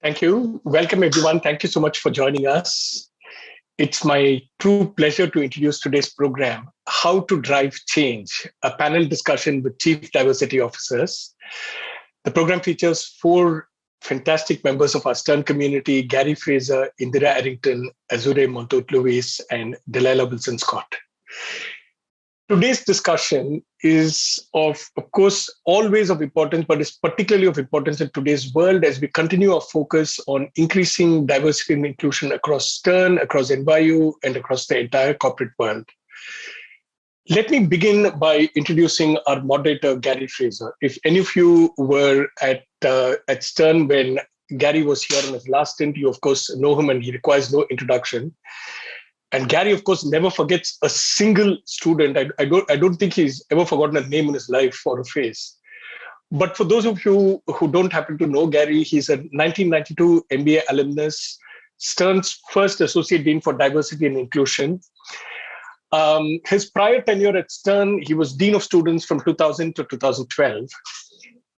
Thank you. Welcome, everyone. Thank you so much for joining us. It's my true pleasure to introduce today's program, How to Drive Change, a panel discussion with Chief Diversity Officers. The program features four fantastic members of our Stern community, Gary Fraser, Indhira Arrington, Azurée Montoute-Lewis, and Dalila Wilson-Scott. Today's discussion is of course, always of importance, but is particularly of importance in today's world as we continue our focus on increasing diversity and inclusion across Stern, across NYU, and across the entire corporate world. Let me begin by introducing our moderator, Gary Fraser. If any of you were at Stern when Gary was here on his last stint, you of course know him and he requires no introduction. And Gary, of course, never forgets a single student. I don't think he's ever forgotten a name in his life or a face. But for those of you who don't happen to know Gary, he's a 1992 MBA alumnus, Stern's first Associate Dean for Diversity and Inclusion. His prior tenure at Stern, he was Dean of Students from 2000 to 2012.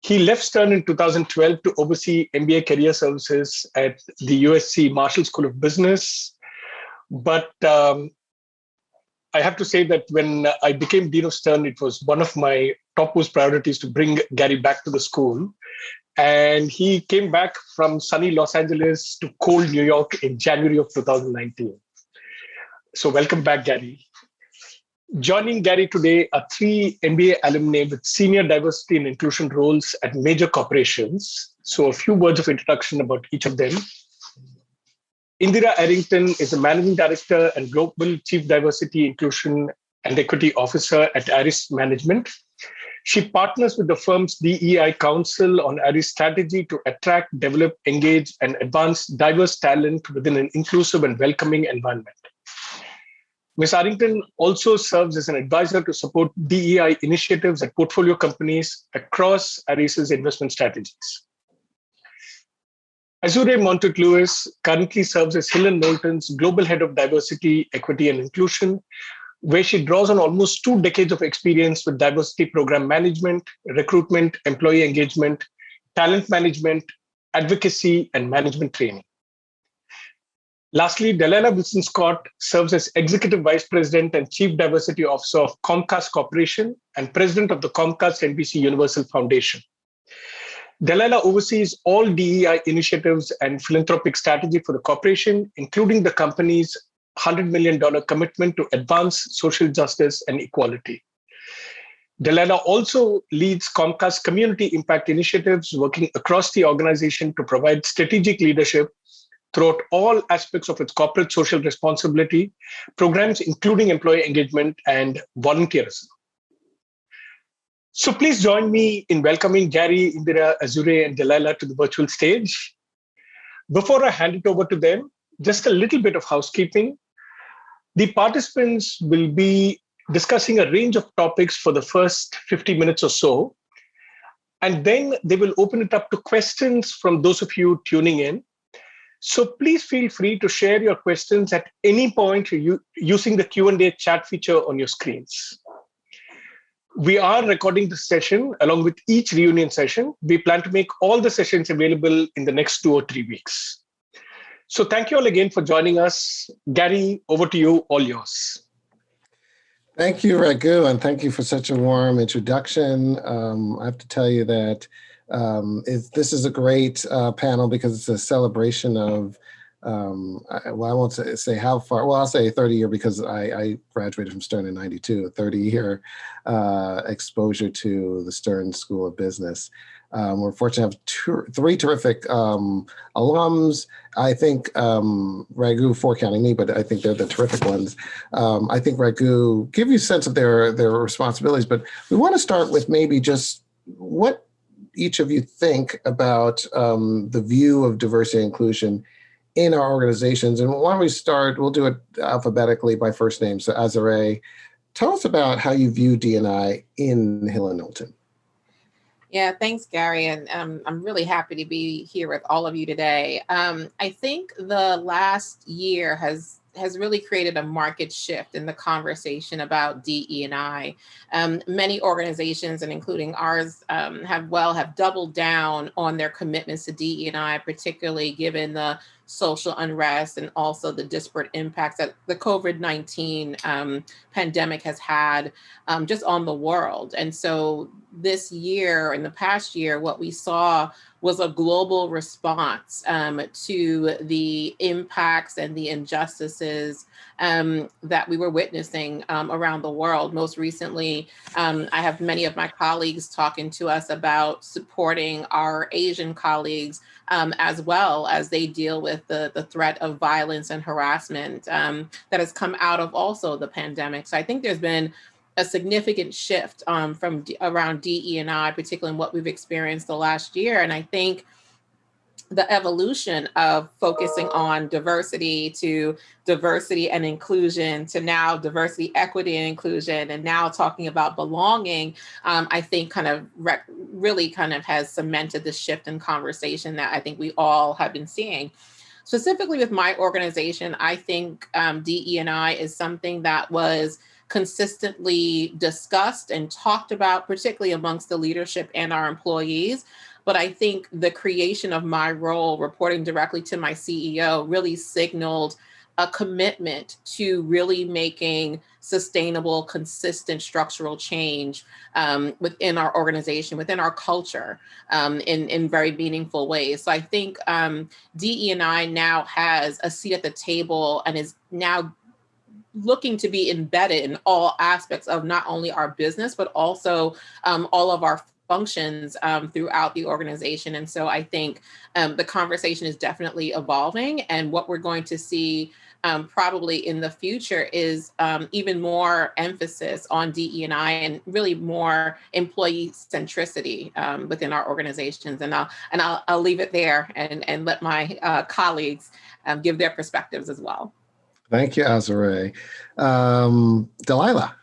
He left Stern in 2012 to oversee MBA career services at the USC Marshall School of Business. But I have to say that when I became Dean of Stern, it was one of my topmost priorities to bring Gary back to the school. And he came back from sunny Los Angeles to cold New York in January of 2019. So welcome back, Gary. Joining Gary today are three MBA alumni with senior diversity and inclusion roles at major corporations. So a few words of introduction about each of them. Indhira Arrington is a Managing Director and Global Chief Diversity, Inclusion and Equity Officer at Aris Management. She partners with the firm's DEI Council on Aris strategy to attract, develop, engage, and advance diverse talent within an inclusive and welcoming environment. Ms. Arrington also serves as an advisor to support DEI initiatives at portfolio companies across Aris's investment strategies. Azurée Montoute-Lewis currently serves as Hill & Knowlton's Global Head of Diversity, Equity and Inclusion, where she draws on almost 2 decades of experience with diversity program management, recruitment, employee engagement, talent management, advocacy, and management training. Lastly, Dalila Wilson-Scott serves as Executive Vice President and Chief Diversity Officer of Comcast Corporation and President of the Comcast NBCUniversal Foundation. Dalila oversees all DEI initiatives and philanthropic strategy for the corporation, including the company's $100 million commitment to advance social justice and equality. Dalila also leads Comcast community impact initiatives, working across the organization to provide strategic leadership throughout all aspects of its corporate social responsibility programs, including employee engagement and volunteerism. So please join me in welcoming Gary, Indhira, Azurée, and Dalila to the virtual stage. Before I hand it over to them, just a little bit of housekeeping. The participants will be discussing a range of topics for the first 50 minutes or so. And then they will open it up to questions from those of you tuning in. So please feel free to share your questions at any point using the Q&A chat feature on your screens. We are recording this session along with each reunion session. We plan to make all the sessions available in the next 2 or 3 weeks. So thank you all again for joining us. Gary, over to you, all yours. Thank you, Raghu, and thank you for such a warm introduction. I have to tell you that this is a great panel because it's a celebration of, well, I won't say how far, well, I'll say 30 year because I graduated from Stern in 92, a 30-year exposure to the Stern School of Business. We're fortunate to have 3 terrific alums. I think Raghu, 4 counting me, but I think they're the terrific ones. I think Raghu give you a sense of their responsibilities, but we want to start with maybe just what each of you think about the view of diversity and inclusion in our organizations. And why don't we start, we'll do it alphabetically by first name. So Azurée, tell us about how you view D&I in Hill & Knowlton. Yeah, thanks, Gary. And I'm really happy to be here with all of you today. I think the last year has has really created a market shift in the conversation about DE&I. Many organizations, and including ours, have doubled down on their commitments to DE&I, particularly given the social unrest and also the disparate impacts that the COVID-19 pandemic has had just on the world. And so this year, in the past year, what we saw was a global response to the impacts and the injustices that we were witnessing around the world. Most recently, I have many of my colleagues talking to us about supporting our Asian colleagues as well as they deal with the threat of violence and harassment that has come out of also the pandemic. So I think there's been a significant shift from around DE&I, particularly in what we've experienced the last year. And I think the evolution of focusing on diversity to diversity and inclusion to now diversity, equity, and inclusion, and now talking about belonging, I think really has cemented the shift in conversation that I think we all have been seeing. Specifically with my organization, I think DE&I is something that was consistently discussed and talked about, particularly amongst the leadership and our employees. But I think the creation of my role, reporting directly to my CEO, really signaled a commitment to really making sustainable, consistent structural change within our organization, within our culture, in very meaningful ways. So I think DE&I now has a seat at the table and is now looking to be embedded in all aspects of not only our business, but also all of our functions throughout the organization. And so I think the conversation is definitely evolving. And what we're going to see probably in the future is even more emphasis on DE&I and really more employee centricity within our organizations. And I'll leave it there and let my colleagues give their perspectives as well. Thank you, Azurée. Dalila.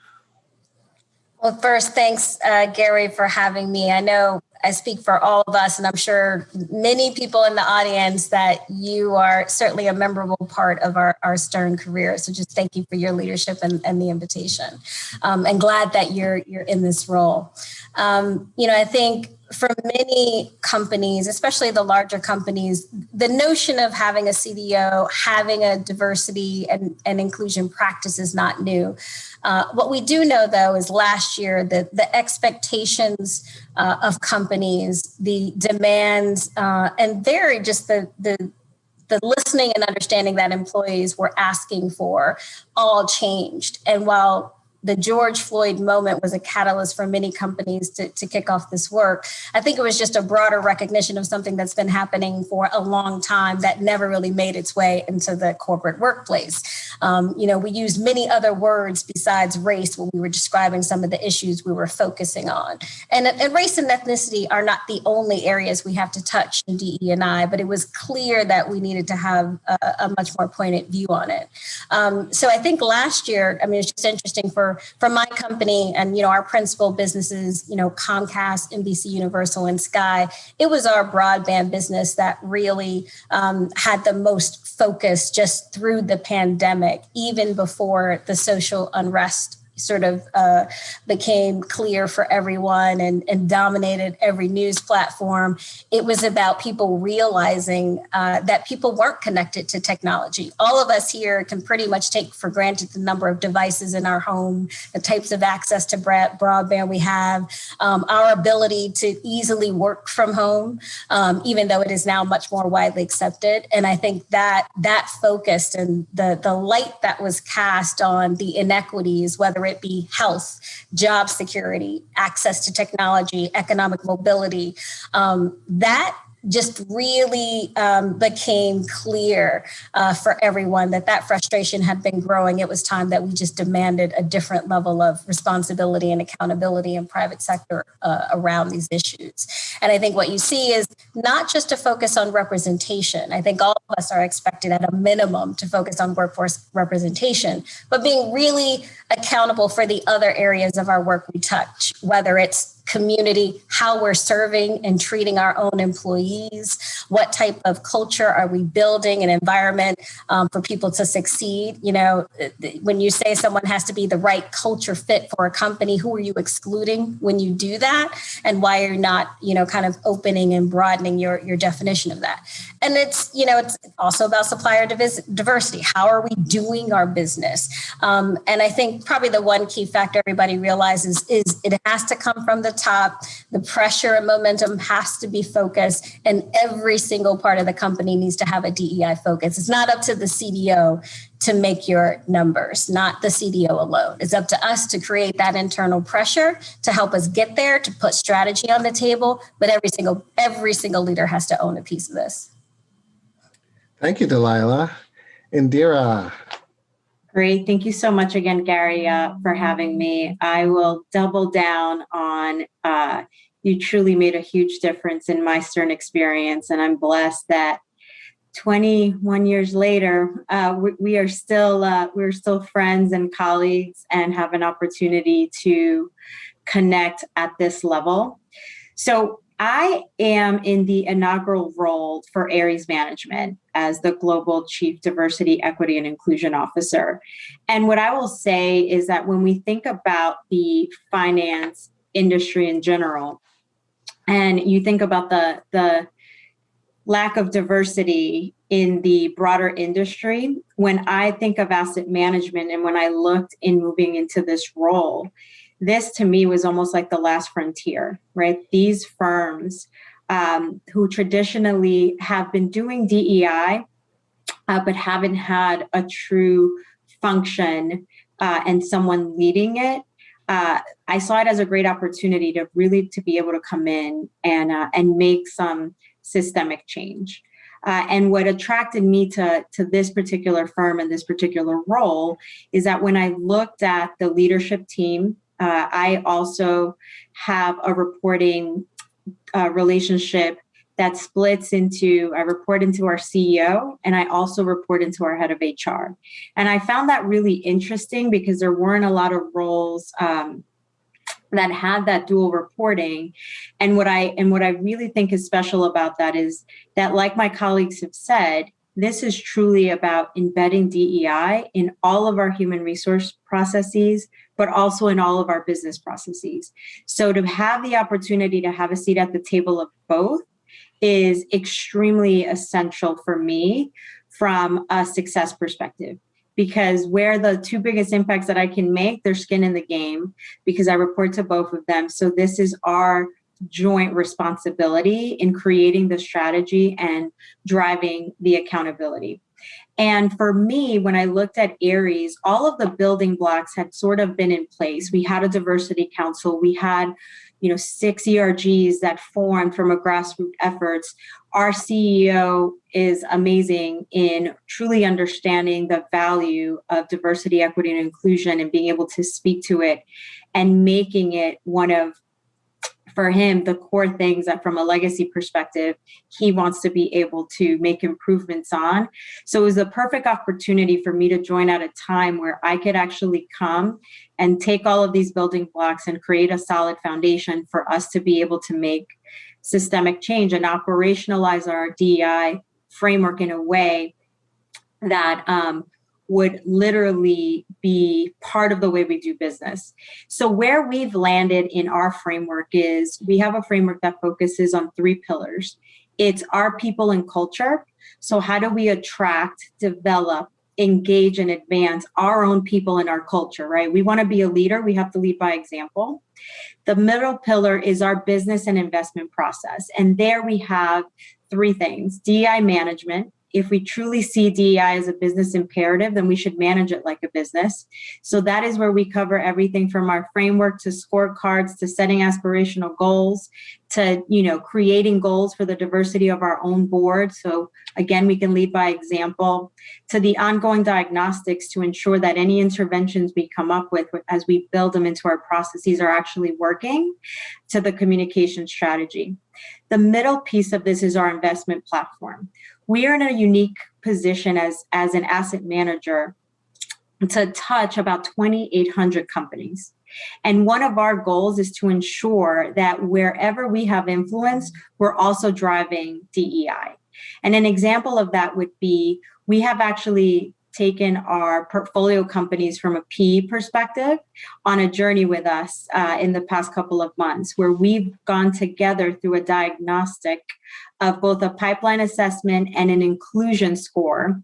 Well, first, thanks, Gary, for having me. I know I speak for all of us, and I'm sure many people in the audience that you are certainly a memorable part of our Stern career. So just thank you for your leadership and the invitation. And glad that you're in this role. I think for many companies, especially the larger companies, the notion of having a CDO, having a diversity and inclusion practice is not new. What we do know, though, is last year the expectations of companies, the demands, and just the listening and understanding that employees were asking for all changed. And while the George Floyd moment was a catalyst for many companies to kick off this work, I think it was just a broader recognition of something that's been happening for a long time that never really made its way into the corporate workplace. We used many other words besides race when we were describing some of the issues we were focusing on. And race and ethnicity are not the only areas we have to touch in DE&I, but it was clear that we needed to have a much more pointed view on it. So I think last year, it's just interesting for my company and, our principal businesses, Comcast, NBCUniversal, and Sky, it was our broadband business that really had the most focus just through the pandemic, even before the social unrest sort of became clear for everyone and dominated every news platform. It was about people realizing that people weren't connected to technology. All of us here can pretty much take for granted the number of devices in our home, the types of access to broadband we have, our ability to easily work from home, even though it is now much more widely accepted. And I think that focused and the light that was cast on the inequities, whether it be health, job security, access to technology, economic mobility, that just really became clear for everyone that frustration had been growing. It was time that we just demanded a different level of responsibility and accountability in private sector around these issues. And I think what you see is not just a focus on representation. I think all of us are expected at a minimum to focus on workforce representation, but being really accountable for the other areas of our work we touch, whether it's community, how we're serving and treating our own employees, what type of culture are we building, an environment for people to succeed. You know, when you say someone has to be the right culture fit for a company, who are you excluding when you do that? And why are you not, you know, kind of opening and broadening your definition of that? And it's, you know, it's also about supplier diversity. How are we doing our business? And I think probably the one key factor everybody realizes is it has to come from the top. The pressure and momentum has to be focused, and every single part of the company needs to have a DEI focus. It's not up to the CDO to make your numbers, not the CDO alone. It's up to us to create that internal pressure to help us get there, to put strategy on the table. But every single leader has to own a piece of this. Thank you, Dalila. Indhira. Great. Thank you so much again, Gary, for having me. I will double down on you truly made a huge difference in my Stern experience, and I'm blessed that 21 years later, we're still friends and colleagues and have an opportunity to connect at this level. So I am in the inaugural role for Aries Management as the Global Chief Diversity, Equity, and Inclusion Officer. And what I will say is that when we think about the finance industry in general, and you think about the lack of diversity in the broader industry, when I think of asset management and when I looked in moving into this role, this to me was almost like the last frontier, right? These firms who traditionally have been doing DEI, but haven't had a true function and someone leading it. I saw it as a great opportunity to really to be able to come in and make some systemic change. And what attracted me to this particular firm and this particular role is that when I looked at the leadership team, I also have a reporting relationship that splits into, I report into our CEO, and I also report into our head of HR. And I found that really interesting because there weren't a lot of roles that had that dual reporting. And what I really think is special about that is that, like my colleagues have said, this is truly about embedding DEI in all of our human resource processes, but also in all of our business processes. So to have the opportunity to have a seat at the table of both is extremely essential for me from a success perspective. Because where the two biggest impacts that I can make, they're skin in the game, because I report to both of them. So this is our joint responsibility in creating the strategy and driving the accountability. And for me, when I looked at Aries, all of the building blocks had sort of been in place. We had a diversity council. We had, 6 ERGs that formed from a grassroots efforts. Our CEO is amazing in truly understanding the value of diversity, equity, and inclusion and being able to speak to it and making it one of, for him, the core things that from a legacy perspective, he wants to be able to make improvements on. So it was a perfect opportunity for me to join at a time where I could actually come and take all of these building blocks and create a solid foundation for us to be able to make systemic change and operationalize our DEI framework in a way that would literally be part of the way we do business. So where we've landed in our framework is we have a framework that focuses on 3 pillars. It's our people and culture. So how do we attract, develop, engage, and advance our own people and our culture, right? We want to be a leader. We have to lead by example. The middle pillar is our business and investment process. And there we have 3 things: DEI management. If we truly see DEI as a business imperative, then we should manage it like a business. So that is where we cover everything from our framework to scorecards, to setting aspirational goals, to, creating goals for the diversity of our own board. So again, we can lead by example, to the ongoing diagnostics to ensure that any interventions we come up with as we build them into our processes are actually working, to the communication strategy. The middle piece of this is our investment platform. We are in a unique position as an asset manager to touch about 2,800 companies. And one of our goals is to ensure that wherever we have influence, we're also driving DEI. And an example of that would be, we have actually taken our portfolio companies from a PE perspective on a journey with us in the past couple of months, where we've gone together through a diagnostic of both a pipeline assessment and an inclusion score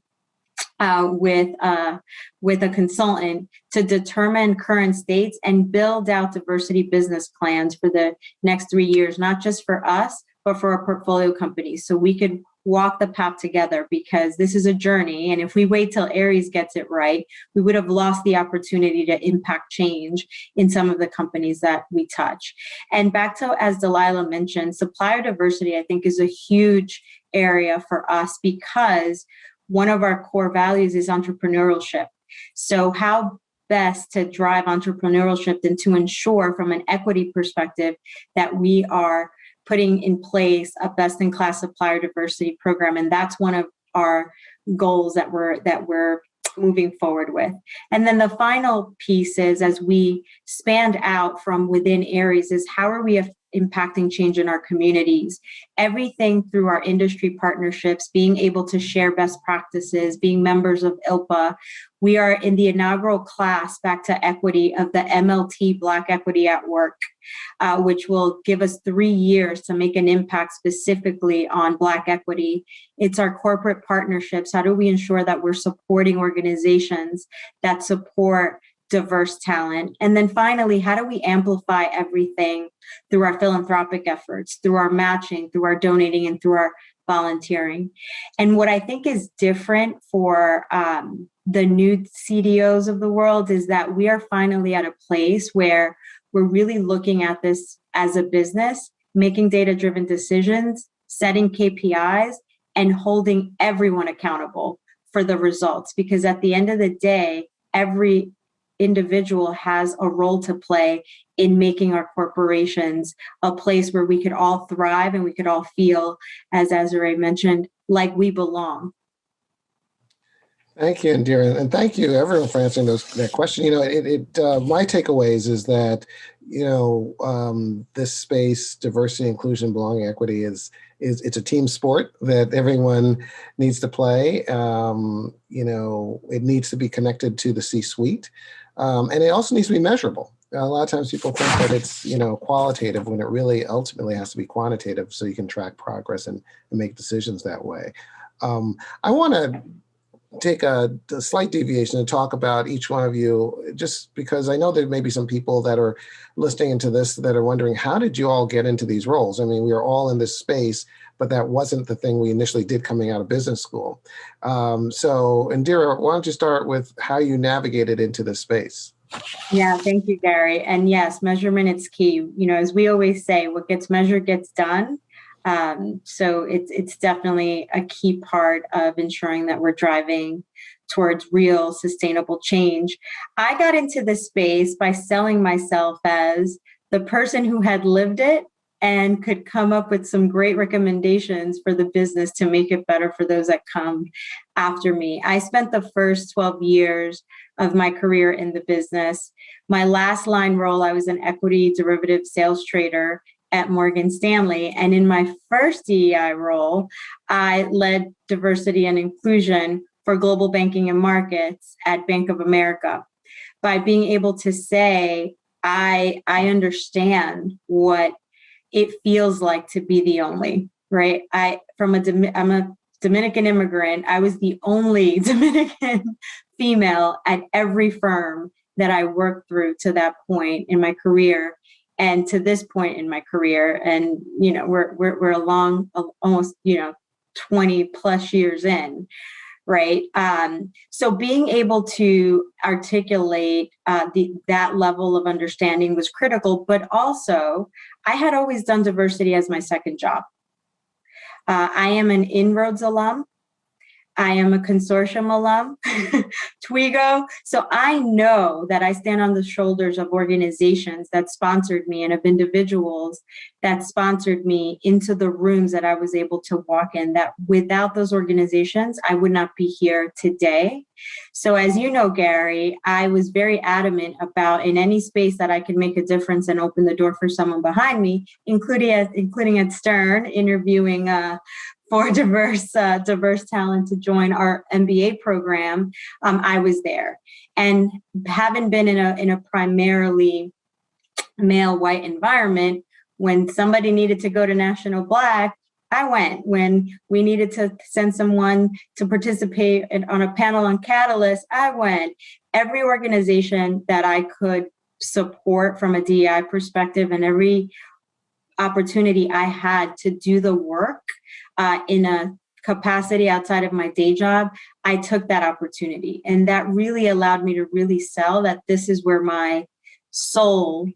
with a consultant to determine current states and build out diversity business plans for the next 3 years, not just for us, but for our portfolio companies, so we could walk the path together, because this is a journey. And if we wait till Aries gets it right, we would have lost the opportunity to impact change in some of the companies that we touch. And back to, as Dalila mentioned, supplier diversity, I think, is a huge area for us, because one of our core values is entrepreneurship. So how best to drive entrepreneurship and to ensure from an equity perspective that we are putting in place a best-in-class supplier diversity program. And that's one of our goals that we're moving forward with. And then the final piece is, as we expand out from within Aries, is how are we impacting change in our communities? Everything through our industry partnerships, being able to share best practices, being members of ILPA. We are in the inaugural class, back to equity, of the MLT Black Equity at Work, which will give us 3 years to make an impact specifically on Black equity. It's our corporate partnerships. How do we ensure that we're supporting organizations that support diverse talent? And then finally, how do we amplify everything through our philanthropic efforts, through our matching, through our donating, and through our volunteering? And what I think is different for the new CDOs of the world is that we are finally at a place where we're really looking at this as a business, making data-driven decisions, setting KPIs, and holding everyone accountable for the results. Because at the end of the day, every individual has a role to play in making our corporations a place where we could all thrive and we could all feel, as Azurée mentioned, like we belong. Thank you, Indhira, and thank you everyone for answering that question. You know, my takeaways is that, you know, this space, diversity, inclusion, belonging, equity it's a team sport that everyone needs to play. You know, it needs to be connected to the C-suite, and it also needs to be measurable. A lot of times people think that it's, you know, qualitative, when it really ultimately has to be quantitative, so you can track progress and make decisions that way. I want to take a slight deviation and talk about each one of you, just because I know there may be some people that are listening into this that are wondering, how did you all get into these roles? I mean, we are all in this space, but that wasn't the thing we initially did coming out of business school. So Indhira, why don't you start with how you navigated into this space? Yeah, thank you, Gary. And yes, measurement is key. You know, as we always say, what gets measured gets done. So it's definitely a key part of ensuring that we're driving towards real sustainable change. I got into this space by selling myself as the person who had lived it and could come up with some great recommendations for the business to make it better for those that come after me. I spent the first 12 years of my career in the business. My last line role, I was an equity derivative sales trader at Morgan Stanley. And in my first DEI role, I led diversity and inclusion for global banking and markets at Bank of America. By being able to say, I understand what it feels like to be the only, right? I'm a Dominican immigrant. I was the only Dominican female at every firm that I worked through to that point in my career. And to this point in my career, and you know, we're along almost 20 plus years in, right? So being able to articulate that level of understanding was critical. But also, I had always done diversity as my second job. I am an Inroads alum. I am a consortium alum, TWIGO. So I know that I stand on the shoulders of organizations that sponsored me and of individuals that sponsored me into the rooms that I was able to walk in, that without those organizations, I would not be here today. So as you know, Gary, I was very adamant about in any space that I could make a difference and open the door for someone behind me, including at Stern, interviewing for diverse talent to join our MBA program. I was there, and having been in a primarily male white environment, when somebody needed to go to National Black, I went. When we needed to send someone to participate on a panel on Catalyst, I went. Every organization that I could support from a DEI perspective, and every opportunity I had to do the work in a capacity outside of my day job, I took that opportunity. And that really allowed me to really sell that this is where my soul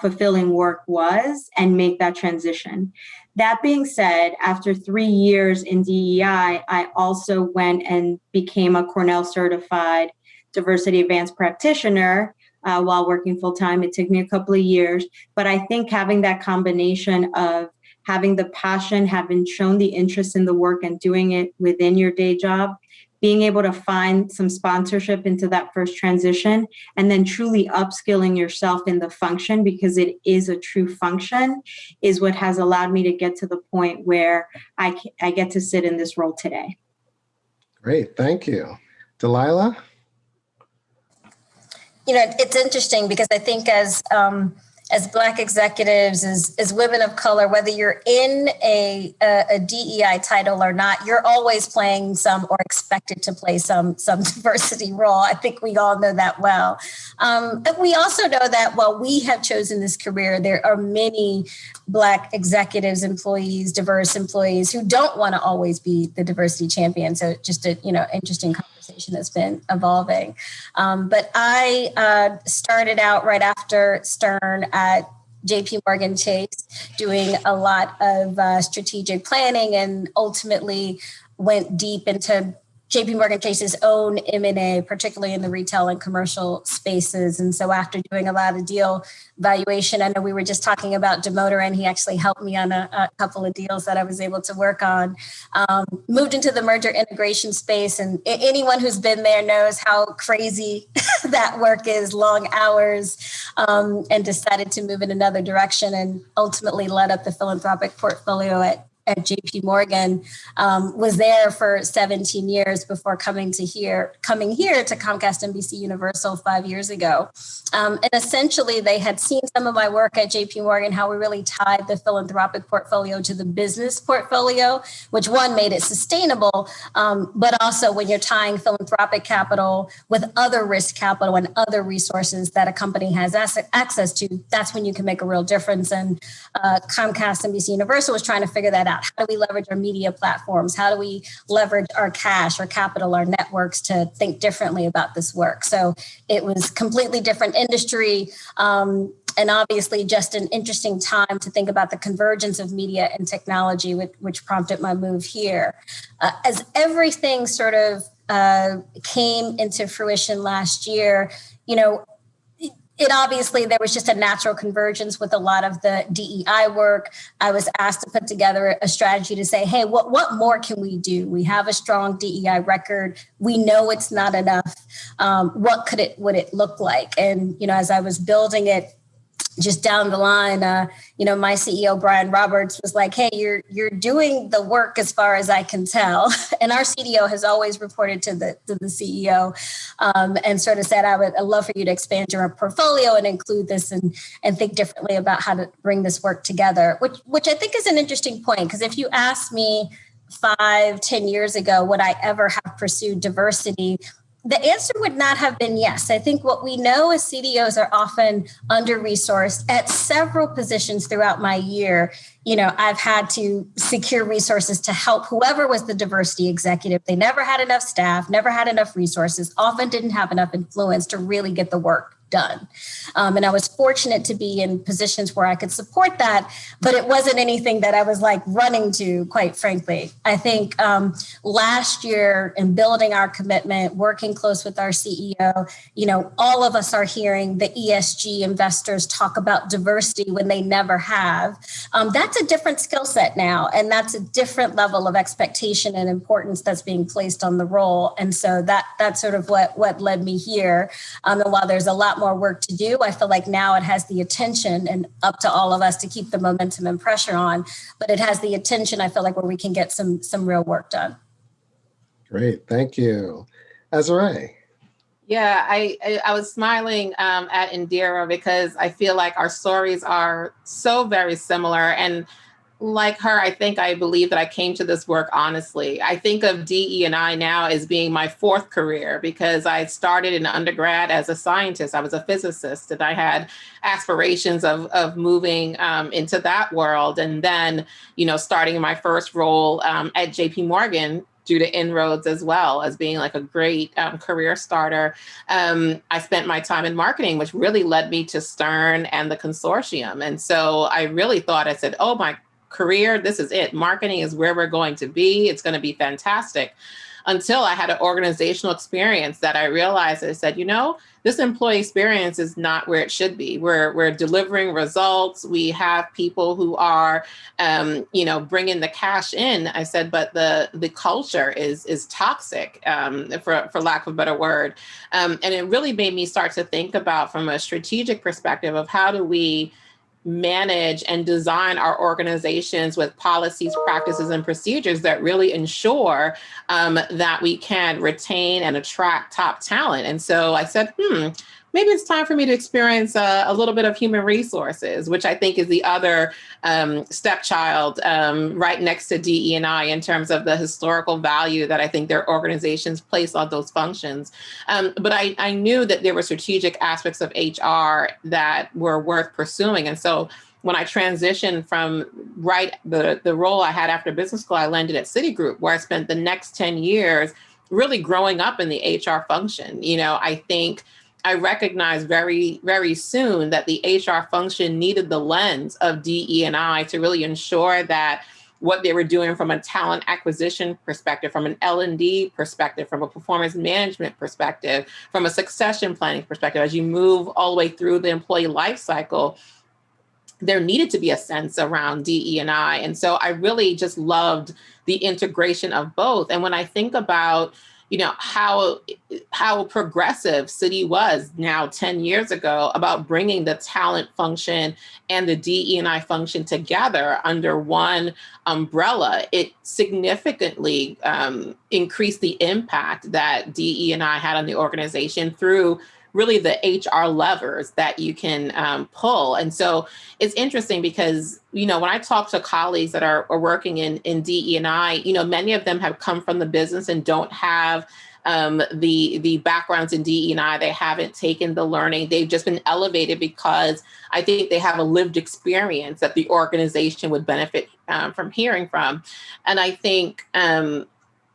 fulfilling work was, and make that transition. That being said, after 3 years in DEI, I also went and became a Cornell certified diversity advanced practitioner while working full time. It took me a couple of years, but I think having that combination of having the passion, having shown the interest in the work and doing it within your day job, being able to find some sponsorship into that first transition, and then truly upskilling yourself in the function, because it is a true function, is what has allowed me to get to the point where I get to sit in this role today. Great, thank you. Dalila? You know, it's interesting because I think as Black executives, as women of color, whether you're in a DEI title or not, you're always playing some or expected to play some diversity role. I think we all know that well. But we also know that while we have chosen this career, there are many Black executives, employees, diverse employees who don't want to always be the diversity champion. So just a interesting conversation that's been evolving. But I started out right after Stern at JP Morgan Chase, doing a lot of strategic planning, and ultimately went deep into JP Morgan Chase's own M&A, particularly in the retail and commercial spaces. And so after doing a lot of deal valuation, I know we were just talking about Demoter, and he actually helped me on a couple of deals that I was able to work on. Moved into the merger integration space, and anyone who's been there knows how crazy that work is, long hours, and decided to move in another direction, and ultimately led up the philanthropic portfolio at JP Morgan, was there for 17 years before coming here to Comcast NBCUniversal 5 years ago. And essentially they had seen some of my work at JP Morgan, how we really tied the philanthropic portfolio to the business portfolio, which one made it sustainable, but also when you're tying philanthropic capital with other risk capital and other resources that a company has access to, that's when you can make a real difference. And Comcast NBCUniversal was trying to figure that out. How do we leverage our media platforms? How do we leverage our cash, our capital, our networks to think differently about this work? So it was completely different industry, and obviously just an interesting time to think about the convergence of media and technology, which prompted my move here. As everything sort of came into fruition last year, there was just a natural convergence with a lot of the DEI work. I was asked to put together a strategy to say, hey, what more can we do? We have a strong DEI record. We know it's not enough. What would it look like? And, as I was building it, just down the line, my CEO, Brian Roberts, was like, hey, you're doing the work as far as I can tell. And our CDO has always reported to the CEO and sort of said, I'd love for you to expand your portfolio and include this and think differently about how to bring this work together, which I think is an interesting point. Because if you asked me 5-10 years ago, would I ever have pursued diversity? The answer would not have been yes. I think what we know is CDOs are often under-resourced at several positions throughout my year. I've had to secure resources to help whoever was the diversity executive. They never had enough staff, never had enough resources, often didn't have enough influence to really get the work done. And I was fortunate to be in positions where I could support that, but it wasn't anything that I was like running to, quite frankly. I think last year in building our commitment, working close with our CEO, all of us are hearing the ESG investors talk about diversity when they never have. That's a different skill set now, and that's a different level of expectation and importance that's being placed on the role. And so that's sort of what led me here. And while there's a lot more work to do, I feel like now it has the attention, and up to all of us to keep the momentum and pressure on, but it has the attention, I feel like, where we can get some real work done. Great, thank you. Azurée. Yeah, I was smiling at Indhira because I feel like our stories are so very similar. And like her, I believe that I came to this work honestly. I think of DE&I now as being my fourth career because I started in undergrad as a scientist. I was a physicist, and I had aspirations of moving into that world. And then, starting my first role at JP Morgan, due to inroads as well as being like a great career starter. I spent my time in marketing, which really led me to Stern and the consortium. And so I really thought, I said, oh, my career, this is it. Marketing is where we're going to be. It's going to be fantastic. Until I had an organizational experience that I realized, I said, this employee experience is not where it should be. We're delivering results. We have people who are, bringing the cash in. I said, but the culture is toxic, for lack of a better word. And it really made me start to think about, from a strategic perspective, of how do we manage and design our organizations with policies, practices, and procedures that really ensure that we can retain and attract top talent. And so I said, maybe it's time for me to experience a little bit of human resources, which I think is the other stepchild right next to DE&I in terms of the historical value that I think their organizations place on those functions. But I knew that there were strategic aspects of HR that were worth pursuing. And so when I transitioned from the role I had after business school, I landed at Citigroup, where I spent the next 10 years really growing up in the HR function. I think I recognized very, very soon that the HR function needed the lens of DE&I to really ensure that what they were doing from a talent acquisition perspective, from an L&D perspective, from a performance management perspective, from a succession planning perspective, as you move all the way through the employee life cycle, there needed to be a sense around DE&I. And so I really just loved the integration of both. And when I think about how progressive Citi was now 10 years ago about bringing the talent function and the DE&I function together under one umbrella, it significantly increased the impact that DE&I had on the organization through really the HR levers that you can pull. And so it's interesting because, when I talk to colleagues that are working in DE&I, many of them have come from the business and don't have the backgrounds in DE&I. They haven't taken the learning. They've just been elevated because I think they have a lived experience that the organization would benefit from hearing from. And I think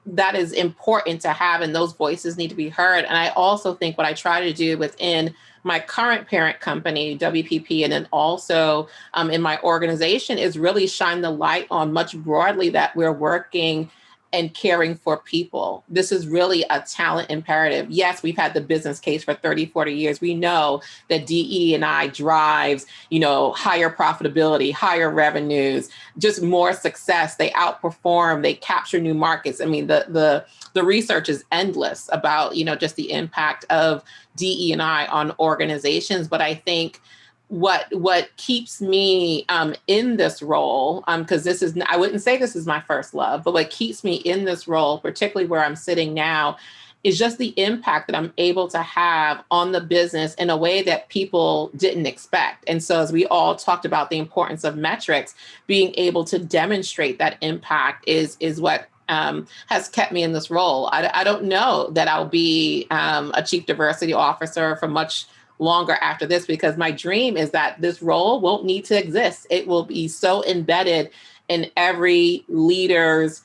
that is important to have, and those voices need to be heard. And I also think what I try to do within my current parent company, WPP, and then also in my organization is really shine the light on much broadly that we're working and caring for people. This is really a talent imperative. Yes, we've had the business case for 30, 40 years. We know that DE&I drives, higher profitability, higher revenues, just more success. They outperform, they capture new markets. I mean, the research is endless about, just the impact of DE&I on organizations. But I think what keeps me in this role, because I wouldn't say this is my first love, but what keeps me in this role, particularly where I'm sitting now, is just the impact that I'm able to have on the business in a way that people didn't expect. And so as we all talked about the importance of metrics, being able to demonstrate that impact is what has kept me in this role. I don't know that I'll be a chief diversity officer for much longer after this, because my dream is that this role won't need to exist. It will be so embedded in every leader's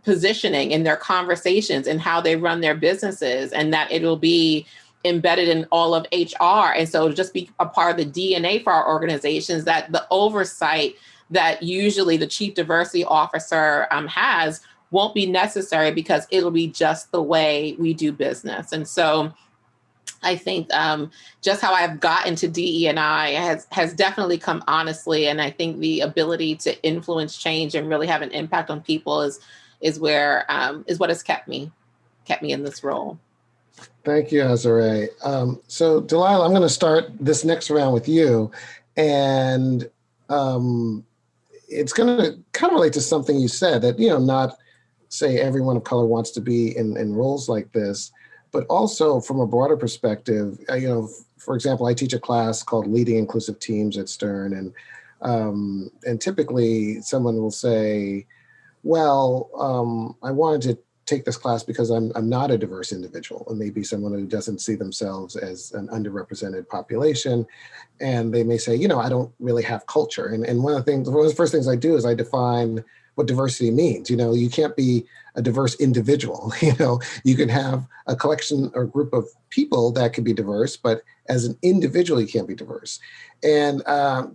positioning in their conversations and how they run their businesses, and that it'll be embedded in all of HR. And so just be a part of the DNA for our organizations, that the oversight that usually the chief diversity officer has won't be necessary, because it'll be just the way we do business. And so I think just how I've gotten to DE&I has definitely come honestly. And I think the ability to influence change and really have an impact on people is what has kept me in this role. Thank you, Azurée. So Dalila, I'm going to start this next round with you. And it's going to kind of relate to something you said, that, not say everyone of color wants to be in roles like this, but also from a broader perspective. For example, I teach a class called Leading Inclusive Teams at Stern, and typically someone will say, well, I wanted to take this class because I'm not a diverse individual, and maybe someone who doesn't see themselves as an underrepresented population. And they may say, I don't really have culture. And one of the first things I do is I define what diversity means. You can't be a diverse individual. You can have a collection or group of people that can be diverse, but as an individual, you can't be diverse. And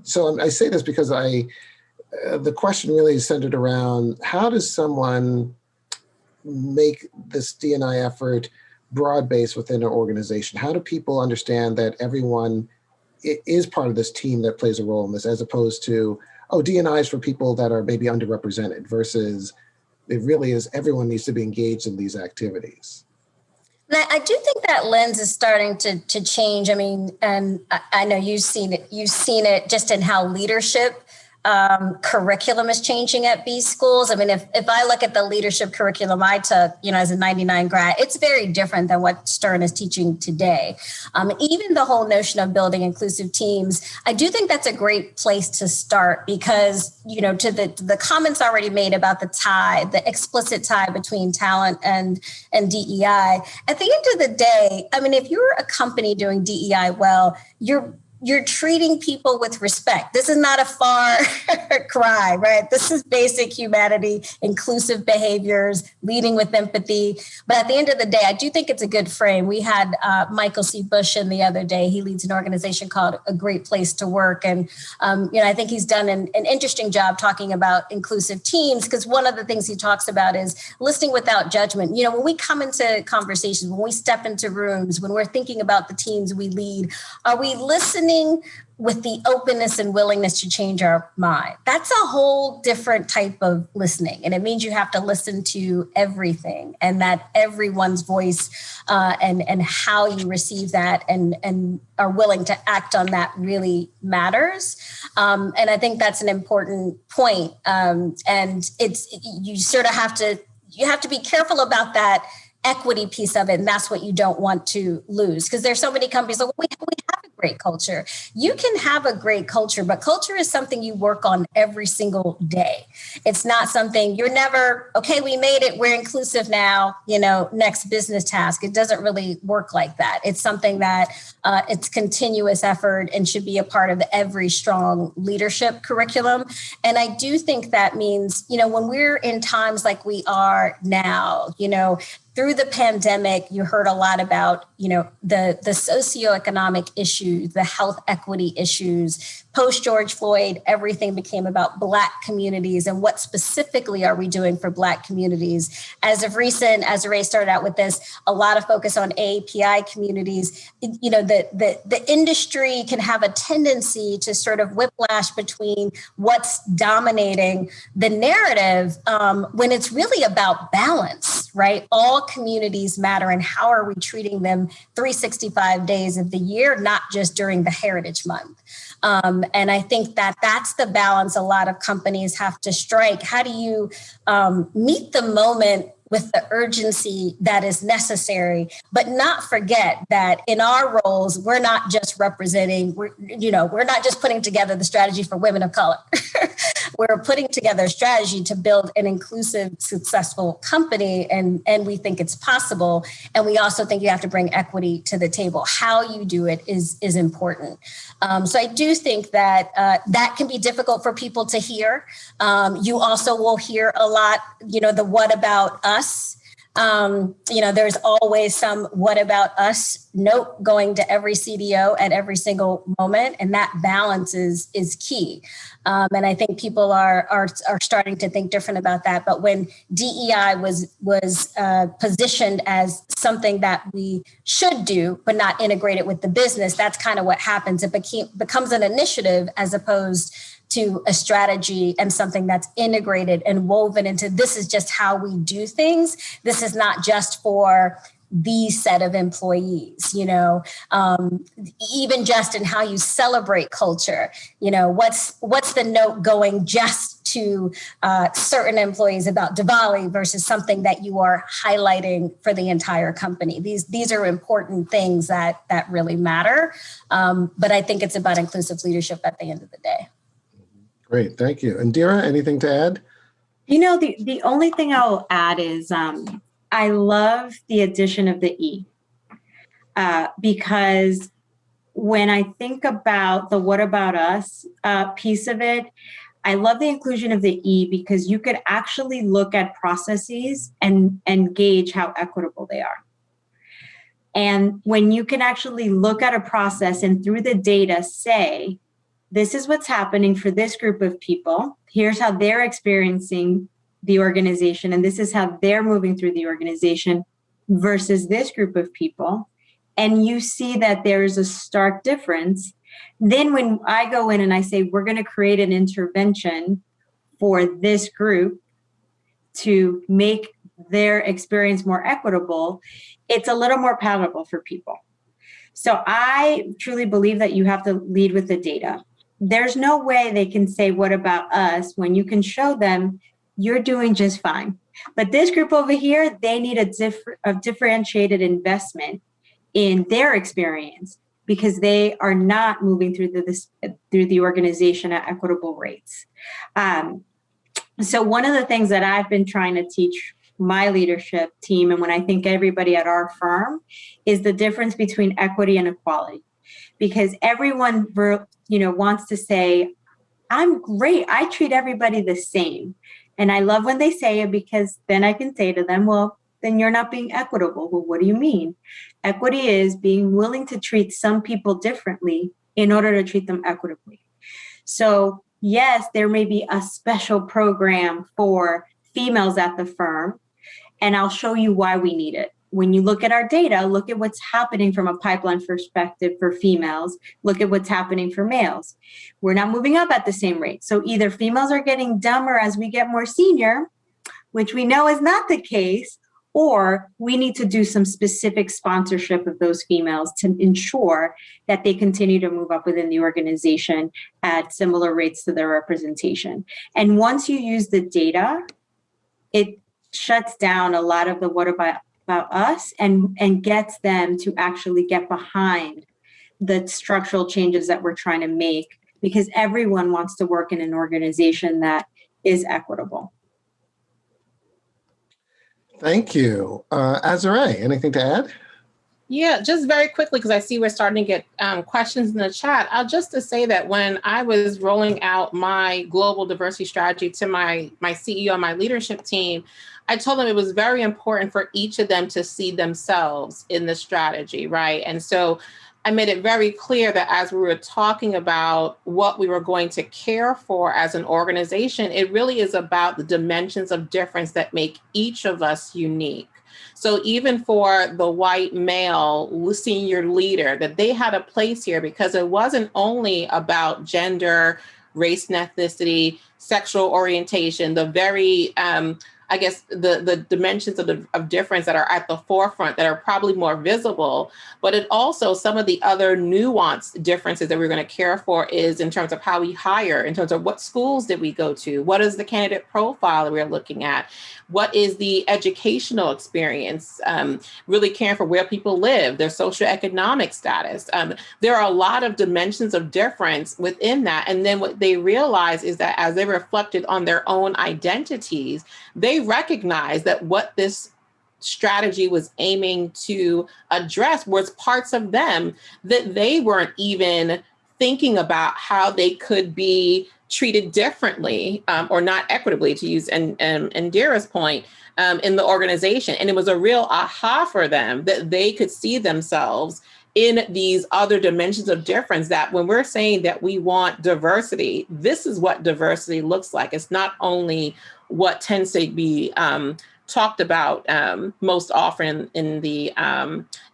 so I say this because the question really is centered around, how does someone make this D&I effort broad-based within an organization? How do people understand that everyone is part of this team that plays a role in this, as opposed to, D&I is for people that are maybe underrepresented, versus it really is everyone needs to be engaged in these activities? I do think that lens is starting to change. I mean, and I know you've seen it just in how leadership curriculum is changing at B schools. I mean, if I look at the leadership curriculum I took, as a 99 grad, it's very different than what Stern is teaching today. Even the whole notion of building inclusive teams, I do think that's a great place to start, because, to the comments already made about the explicit tie between talent and DEI, at the end of the day, I mean, if you're a company doing DEI well, you're treating people with respect. This is not a far cry, right? This is basic humanity, inclusive behaviors, leading with empathy. But at the end of the day, I do think it's a good frame. We had Michael C. Bush in the other day. He leads an organization called A Great Place to Work. And, I think he's done an interesting job talking about inclusive teams, because one of the things he talks about is listening without judgment. When we come into conversations, when we step into rooms, when we're thinking about the teams we lead, are we listening with the openness and willingness to change our mind? That's a whole different type of listening. And it means you have to listen to everything, and that everyone's voice and how you receive that and are willing to act on that really matters. And I think that's an important point. And you sort of have to be careful about that equity piece of it. And that's what you don't want to lose, because there's so many companies like, we have a great culture. You can have a great culture, but culture is something you work on every single day. It's not something you're never, okay, we made it, we're inclusive now, next business task. It doesn't really work like that. It's something that it's continuous effort and should be a part of every strong leadership curriculum. And I do think that means, when we're in times like we are now, through the pandemic, you heard a lot about, the socioeconomic issues, the health equity issues. Post George Floyd, everything became about Black communities and what specifically are we doing for Black communities. As of recent, Azurée started out with this, a lot of focus on AAPI communities. The industry can have a tendency to sort of whiplash between what's dominating the narrative when it's really about balance, right? All communities matter, and how are we treating them 365 days of the year, not just during the Heritage Month. And I think that's the balance a lot of companies have to strike. How do you meet the moment with the urgency that is necessary, but not forget that in our roles, we're not just representing, we're not just putting together the strategy for women of color. We're putting together a strategy to build an inclusive, successful company, and we think it's possible. And we also think you have to bring equity to the table. How you do it is important. So I do think that that can be difficult for people to hear. You also will hear a lot, the what about us There's always some "what about us" note going to every CDO at every single moment, and that balance is key. And I think people are starting to think different about that. But when DEI was positioned as something that we should do, but not integrated with the business, that's kind of what happens. It becomes an initiative as opposed to a strategy and something that's integrated and woven into, this is just how we do things. This is not just for these set of employees, even just in how you celebrate culture, what's the note going just to certain employees about Diwali versus something that you are highlighting for the entire company. These are important things that really matter. But I think it's about inclusive leadership at the end of the day. Great, thank you. Indhira, anything to add? The only thing I'll add is I love the addition of the E because when I think about the "what about us" piece of it, I love the inclusion of the E because you could actually look at processes and gauge how equitable they are. And when you can actually look at a process and through the data say, this is what's happening for this group of people. Here's how they're experiencing the organization, and this is how they're moving through the organization versus this group of people. And you see that there is a stark difference. Then when I go in and I say, we're going to create an intervention for this group to make their experience more equitable, it's a little more palatable for people. So I truly believe that you have to lead with the data. There's no way they can say, what about us, when you can show them you're doing just fine. But this group over here, they need a differentiated investment in their experience because they are not moving through the organization at equitable rates. So one of the things that I've been trying to teach my leadership team, and when I think everybody at our firm, is the difference between equity and equality. Because everyone, wants to say, I'm great. I treat everybody the same. And I love when they say it because then I can say to them, well, then you're not being equitable. Well, what do you mean? Equity is being willing to treat some people differently in order to treat them equitably. So yes, there may be a special program for females at the firm, and I'll show you why we need it. When you look at our data, look at what's happening from a pipeline perspective for females, look at what's happening for males. We're not moving up at the same rate. So either females are getting dumber as we get more senior, which we know is not the case, or we need to do some specific sponsorship of those females to ensure that they continue to move up within the organization at similar rates to their representation. And once you use the data, it shuts down a lot of the what about us and gets them to actually get behind the structural changes that we're trying to make, because everyone wants to work in an organization that is equitable. Thank you. Azurée, anything to add? Yeah, just very quickly, because I see we're starting to get questions in the chat. I'll just to say that when I was rolling out my global diversity strategy to my CEO and my leadership team, I told them it was very important for each of them to see themselves in the strategy, right? And so I made it very clear that as we were talking about what we were going to care for as an organization, it really is about the dimensions of difference that make each of us unique. So even for the white male senior leader, that they had a place here because it wasn't only about gender, race and ethnicity, sexual orientation, the very the dimensions of difference that are at the forefront that are probably more visible, but it also some of the other nuanced differences that we're going to care for is in terms of how we hire, in terms of what schools did we go to, what is the candidate profile that we're looking at, what is the educational experience, really caring for where people live, their socioeconomic status. There are a lot of dimensions of difference within that. And then what they realize is that as they reflected on their own identities, they recognize that what this strategy was aiming to address was parts of them that they weren't even thinking about how they could be treated differently or not equitably, to use Indhira's point, in the organization. And it was a real aha for them that they could see themselves in these other dimensions of difference, that when we're saying that we want diversity, this is what diversity looks like. It's not only what tends to be talked about most often in the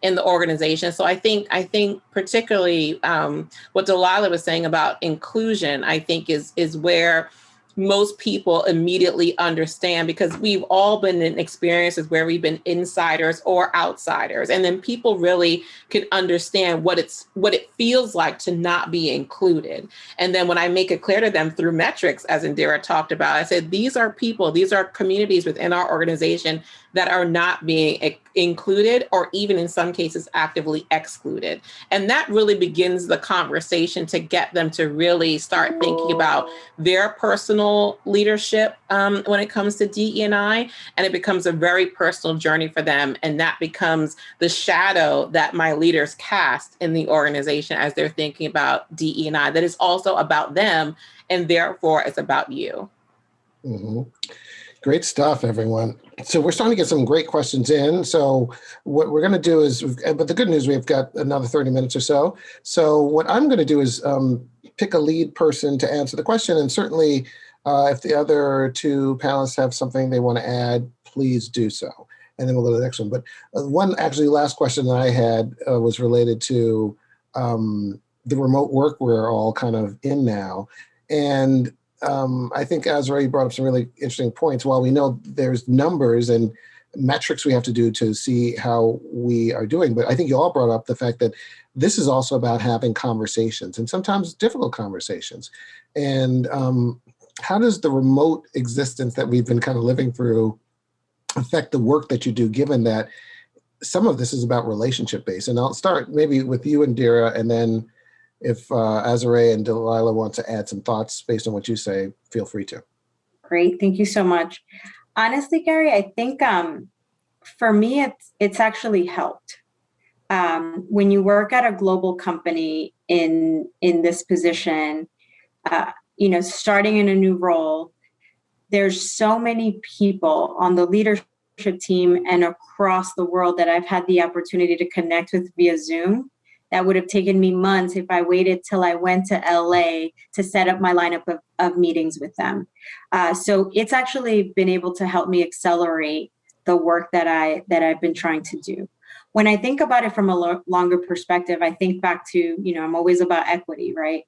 organization. So I think particularly what Dalila was saying about inclusion, I think is where most people immediately understand, because we've all been in experiences where we've been insiders or outsiders. And then people really can understand what it feels like to not be included. And then when I make it clear to them through metrics, as Indhira talked about, I said, these are people, these are communities within our organization that are not being included, or even in some cases actively excluded. And that really begins the conversation to get them to really start thinking about their personal leadership when it comes to DE&I, and it becomes a very personal journey for them. And that becomes the shadow that my leaders cast in the organization as they're thinking about DE&I, that is also about them, and therefore it's about you. Mm-hmm. Great stuff, everyone. So we're starting to get some great questions in. So what we're going to do is, but the good news, we've got another 30 minutes or so. So what I'm going to do is pick a lead person to answer the question. And certainly if the other two panelists have something they want to add, please do so. And then we'll go to the next one. But one actually last question that I had was related to the remote work we're all kind of in now. And I think Azurée brought up some really interesting points. While we know there's numbers and metrics we have to do to see how we are doing, but I think you all brought up the fact that this is also about having conversations, and sometimes difficult conversations. And how does the remote existence that we've been kind of living through affect the work that you do, given that some of this is about relationship based? And I'll start maybe with you, Indhira, and then if Azurée and Dalila want to add some thoughts based on what you say, feel free to. Great, thank you so much. Honestly, Gary, I think for me, it's actually helped. When you work at a global company in this position, starting in a new role, there's so many people on the leadership team and across the world that I've had the opportunity to connect with via Zoom. That would have taken me months if I waited till I went to LA to set up my lineup of meetings with them. So it's actually been able to help me accelerate the work that I've been trying to do. When I think about it from a longer perspective, I think back to, I'm always about equity, right?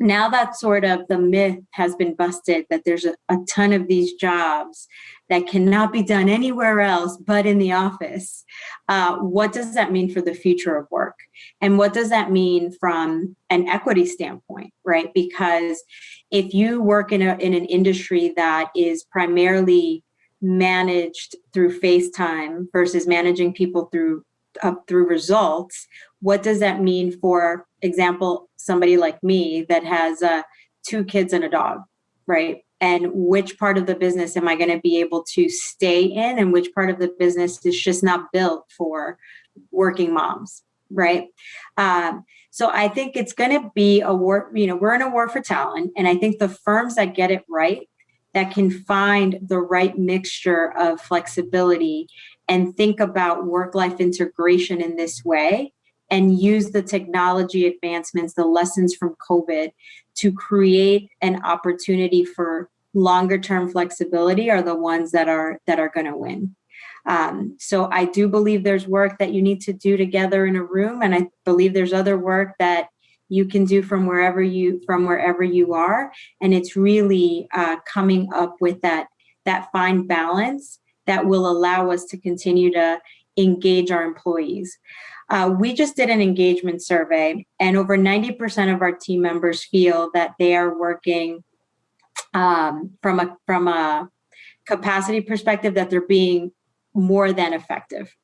Now that sort of the myth has been busted that there's a ton of these jobs that cannot be done anywhere else but in the office. What does that mean for the future of work? And what does that mean from an equity standpoint, right? Because if you work in an industry that is primarily managed through FaceTime versus managing people through results, what does that mean for example, somebody like me that has 2 kids and a dog, right? And which part of the business am I going to be able to stay in, and which part of the business is just not built for working moms, right? So I think it's going to be a war, we're in a war for talent. And I think the firms that get it right, that can find the right mixture of flexibility and think about work-life integration in this way, and use the technology advancements, the lessons from COVID, to create an opportunity for longer-term flexibility, are the ones that are going to win. So I do believe there's work that you need to do together in a room, and I believe there's other work that you can do from wherever you are, and it's really coming up with that fine balance that will allow us to continue to engage our employees. We just did an engagement survey, and over 90% of our team members feel that they are working from a capacity perspective, that they're being more than effective.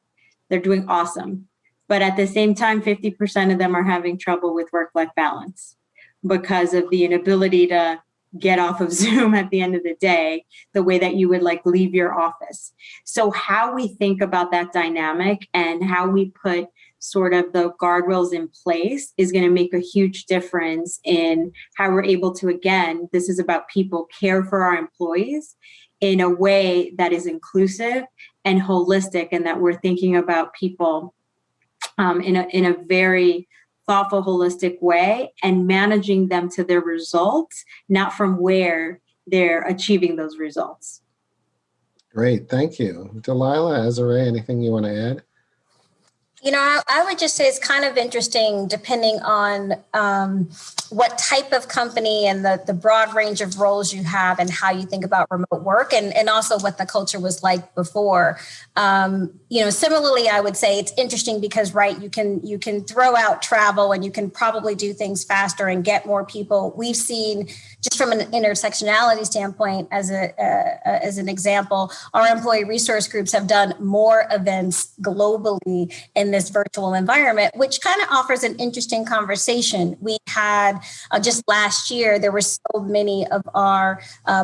They're doing awesome. But at the same time, 50% of them are having trouble with work-life balance because of the inability to get off of Zoom at the end of the day, the way that you would leave your office. So how we think about that dynamic and how we put sort of the guardrails in place is going to make a huge difference in how we're able to, again, this is about people, care for our employees in a way that is inclusive and holistic, and that we're thinking about people in a very thoughtful, holistic way, and managing them to their results, not from where they're achieving those results. Great, thank you. Dalila, Azurée, anything you want to add? You know, I would just say it's kind of interesting depending on what type of company and the broad range of roles you have and how you think about remote work, and also what the culture was like before. You know, similarly, I would say it's interesting because, right, you can throw out travel and you can probably do things faster and get more people. We've seen, just from an intersectionality standpoint, as an example, our employee resource groups have done more events globally in this virtual environment, which kind of offers an interesting conversation. We had just last year, there were so many of our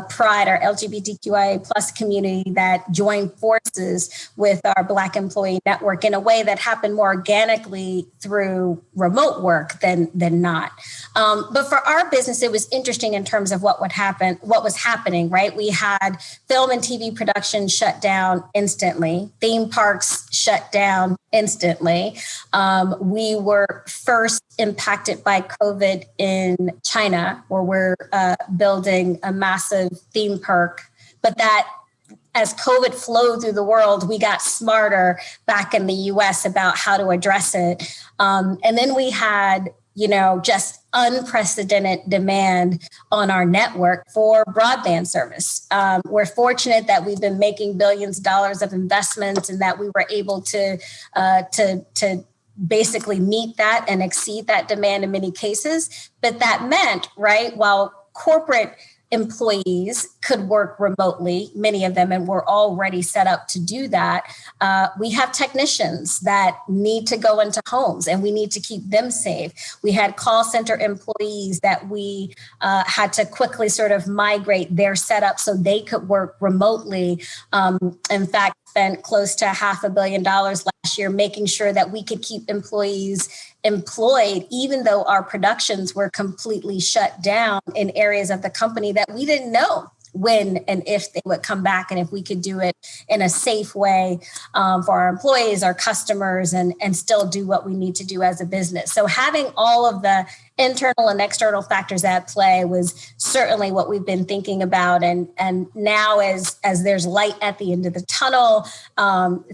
Pride, our LGBTQIA plus community that joined forces with our Black employee network in a way that happened more organically through remote work than not. But for our business, it was interesting in terms of what was happening, right? We had film and TV production shut down instantly, theme parks shut down instantly. We were first impacted by COVID in China, where we're building a massive theme park, but that as COVID flowed through the world, we got smarter back in the US about how to address it. And then we had, you know, just unprecedented demand on our network for broadband service. We're fortunate that we've been making billions of dollars of investments and that we were able to basically meet that and exceed that demand in many cases. But that meant, right, while corporate employees could work remotely, many of them, and we're already set up to do that. We have technicians that need to go into homes and we need to keep them safe. We had call center employees that we had to quickly sort of migrate their setup so they could work remotely. In fact, spent close to $500 million last year making sure that we could keep employees employed, even though our productions were completely shut down in areas of the company that we didn't know when and if they would come back, and if we could do it in a safe way for our employees, our customers, and still do what we need to do as a business. So having all of the internal and external factors at play was certainly what we've been thinking about. And now as there's light at the end of the tunnel,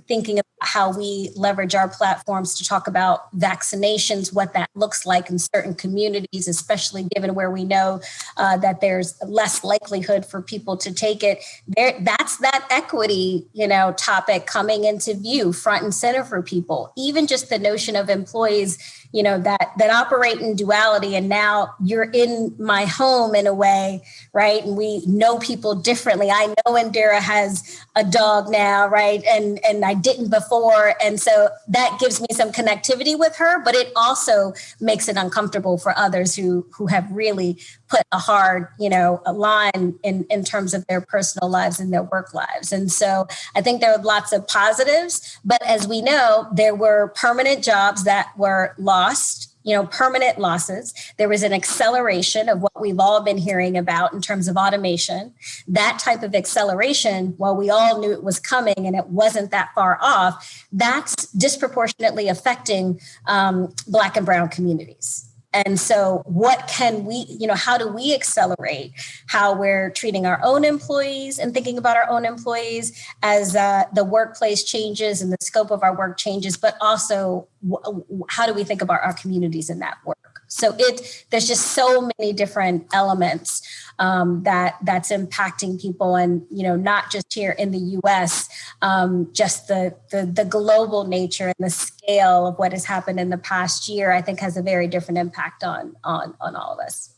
thinking about how we leverage our platforms to talk about vaccinations, what that looks like in certain communities, especially given where we know that there's less likelihood for people to take it. That's that equity, topic coming into view front and center for people. Even just the notion of employees, that operate in duality, and now you're in my home in a way, right? And we know people differently. I know Indhira has a dog now, right? And I didn't before. And so that gives me some connectivity with her, but it also makes it uncomfortable for others who have really put a hard, a line in terms of their personal lives and their work lives. And so I think there are lots of positives, but as we know, there were permanent jobs that were lost, permanent losses. There was an acceleration of what we've all been hearing about in terms of automation. That type of acceleration, while we all knew it was coming and it wasn't that far off, that's disproportionately affecting Black and Brown communities. And so what can we, how do we accelerate how we're treating our own employees and thinking about our own employees as the workplace changes and the scope of our work changes, but also how do we think about our communities in that work? So there's just so many different elements that's impacting people, and not just here in the U.S. Just the global nature and the scale of what has happened in the past year, I think, has a very different impact on all of us.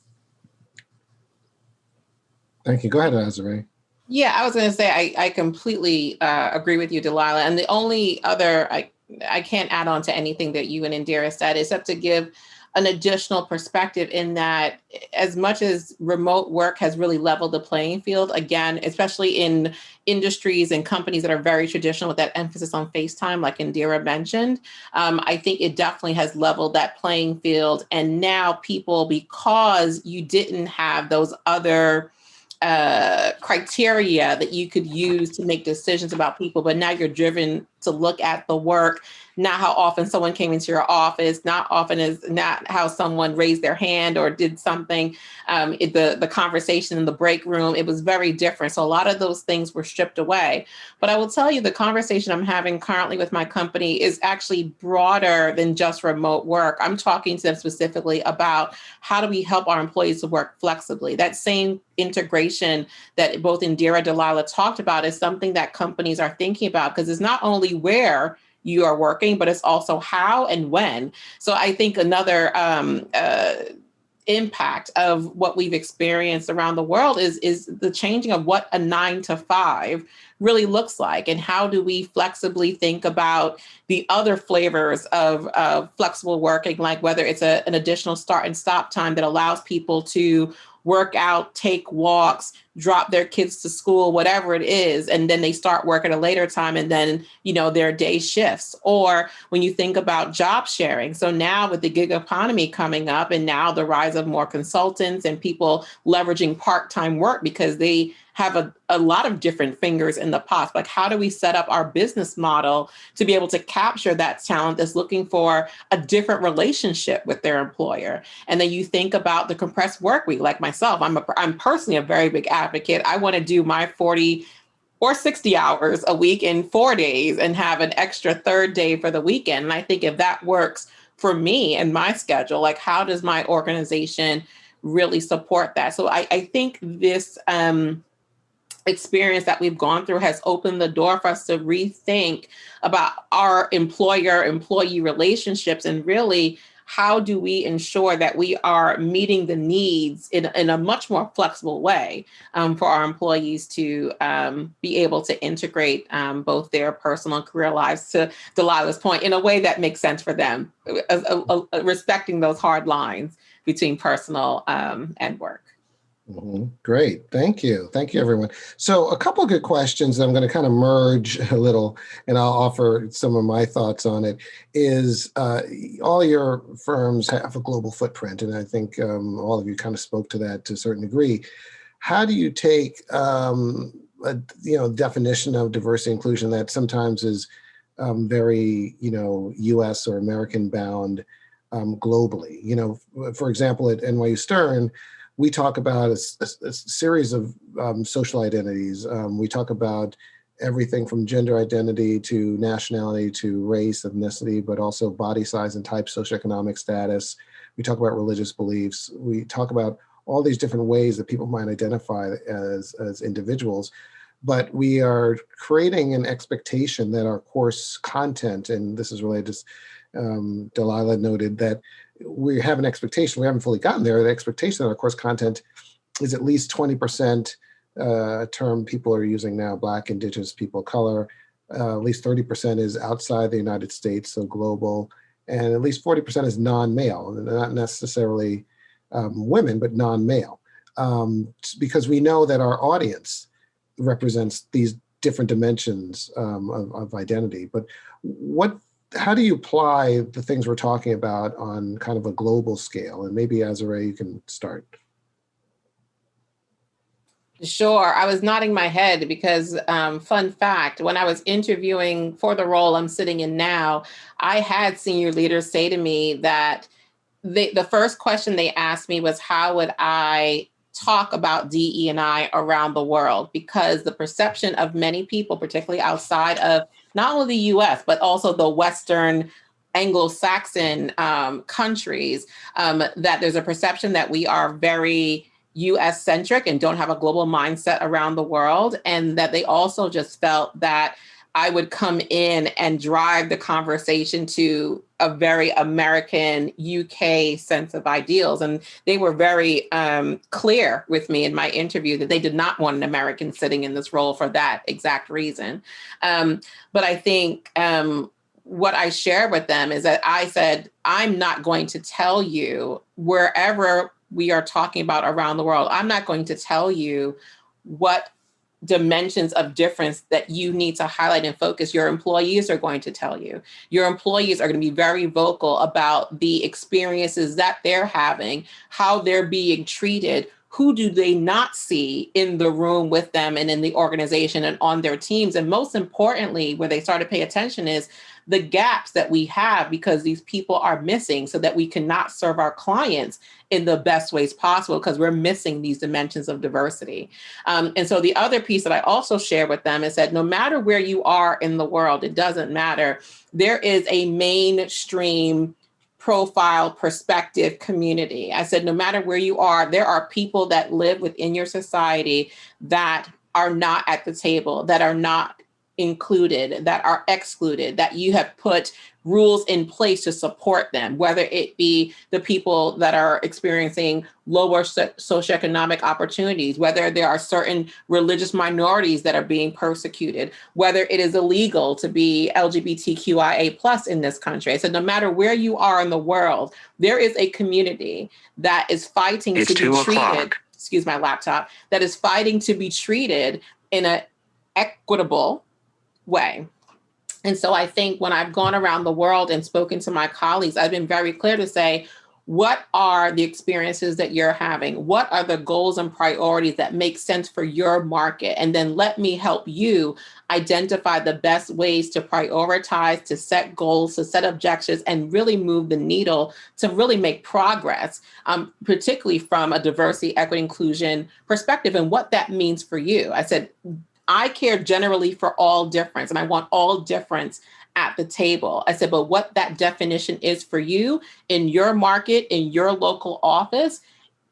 Thank you. Go ahead, Azurée. Yeah, I was going to say I completely agree with you, Dalila. And the only other I can't add on to anything that you and Indhira said, except to give an additional perspective in that as much as remote work has really leveled the playing field, again, especially in industries and companies that are very traditional with that emphasis on FaceTime, like Indhira mentioned, I think it definitely has leveled that playing field. And now people, because you didn't have those other criteria that you could use to make decisions about people, but now you're driven to look at the work, not how often someone came into your office, not how someone raised their hand or did something, the conversation in the break room, it was very different. So a lot of those things were stripped away. But I will tell you, the conversation I'm having currently with my company is actually broader than just remote work. I'm talking to them specifically about how do we help our employees to work flexibly. That same integration that both Indhira and Dalila talked about is something that companies are thinking about, because it's not only where you are working, but it's also how and when. So I think another impact of what we've experienced around the world is the changing of what a 9 to 5 really looks like, and how do we flexibly think about the other flavors of flexible working, like whether it's an additional start and stop time that allows people to work out, take walks, drop their kids to school, whatever it is, and then they start work at a later time, and then, their day shifts. Or when you think about job sharing. So now with the gig economy coming up, and now the rise of more consultants and people leveraging part-time work because they have a lot of different fingers in the pot. Like, how do we set up our business model to be able to capture that talent that's looking for a different relationship with their employer? And then you think about the compressed work week. Like myself, I'm personally a very big advocate. I want to do my 40 or 60 hours a week in 4 days and have an extra third day for the weekend. And I think if that works for me and my schedule, like, how does my organization really support that? So I think this experience that we've gone through has opened the door for us to rethink about our employer-employee relationships, and really, how do we ensure that we are meeting the needs in a much more flexible way for our employees to be able to integrate both their personal and career lives, to Dalila's point, in a way that makes sense for them, respecting those hard lines between personal and work. Mm-hmm. Great. Thank you. Thank you, everyone. So a couple of good questions that I'm going to kind of merge a little, and I'll offer some of my thoughts on it, is all your firms have a global footprint. And I think all of you kind of spoke to that to a certain degree. How do you take definition of diversity inclusion that sometimes is very, US or American bound globally? For example, at NYU Stern, we talk about a series of social identities. We talk about everything from gender identity to nationality to race, ethnicity, but also body size and type, socioeconomic status. We talk about religious beliefs. We talk about all these different ways that people might identify as individuals. But we are creating an expectation that our course content, and this is related to Dalila noted that we have an expectation, we haven't fully gotten there, the expectation that our course content is at least 20%, term people are using now, Black, Indigenous, people of color, at least 30% is outside the United States, so global, and at least 40% is non-male, not necessarily women, but non-male, because we know that our audience represents these different dimensions of identity. But how do you apply the things we're talking about on kind of a global scale? And maybe Azurée, you can start. Sure. I was nodding my head because, fun fact, when I was interviewing for the role I'm sitting in now, I had senior leaders say to me that the first question they asked me was, how would I talk about DE&I around the world? Because the perception of many people, particularly outside of not only the US, but also the Western Anglo-Saxon countries, that there's a perception that we are very US centric and don't have a global mindset around the world. And that they also just felt that I would come in and drive the conversation to a very American, UK sense of ideals. And they were very clear with me in my interview that they did not want an American sitting in this role for that exact reason. But I think what I shared with them is that I said, I'm not going to tell you wherever we are talking about around the world, I'm not going to tell you what dimensions of difference that you need to highlight and focus. Your employees are going to tell you. Your employees are going to be very vocal about the experiences that they're having, how they're being treated. Who do they not see in the room with them and in the organization and on their teams? And most importantly, where they start to pay attention is the gaps that we have because these people are missing, so that we cannot serve our clients in the best ways possible because we're missing these dimensions of diversity. And so the other piece that I also share with them is that no matter where you are in the world, it doesn't matter. There is a mainstream profile perspective community. I said, no matter where you are, there are people that live within your society that are not at the table, that are not included, that are excluded, that you have put rules in place to support them, whether it be the people that are experiencing lower socioeconomic opportunities, whether there are certain religious minorities that are being persecuted, whether it is illegal to be LGBTQIA+ in this country. I said, no matter where you are in the world, there is a community that is fighting to be treated, excuse my laptop, that is fighting to be treated in an equitable way. And so I think when I've gone around the world and spoken to my colleagues, I've been very clear to say, what are the experiences that you're having? What are the goals and priorities that make sense for your market? And then let me help you identify the best ways to prioritize, to set goals, to set objectives, and really move the needle to really make progress, particularly from a diversity, equity, inclusion perspective and what that means for you. I said, I care generally for all difference, and I want all difference at the table. I said, but what that definition is for you in your market, in your local office,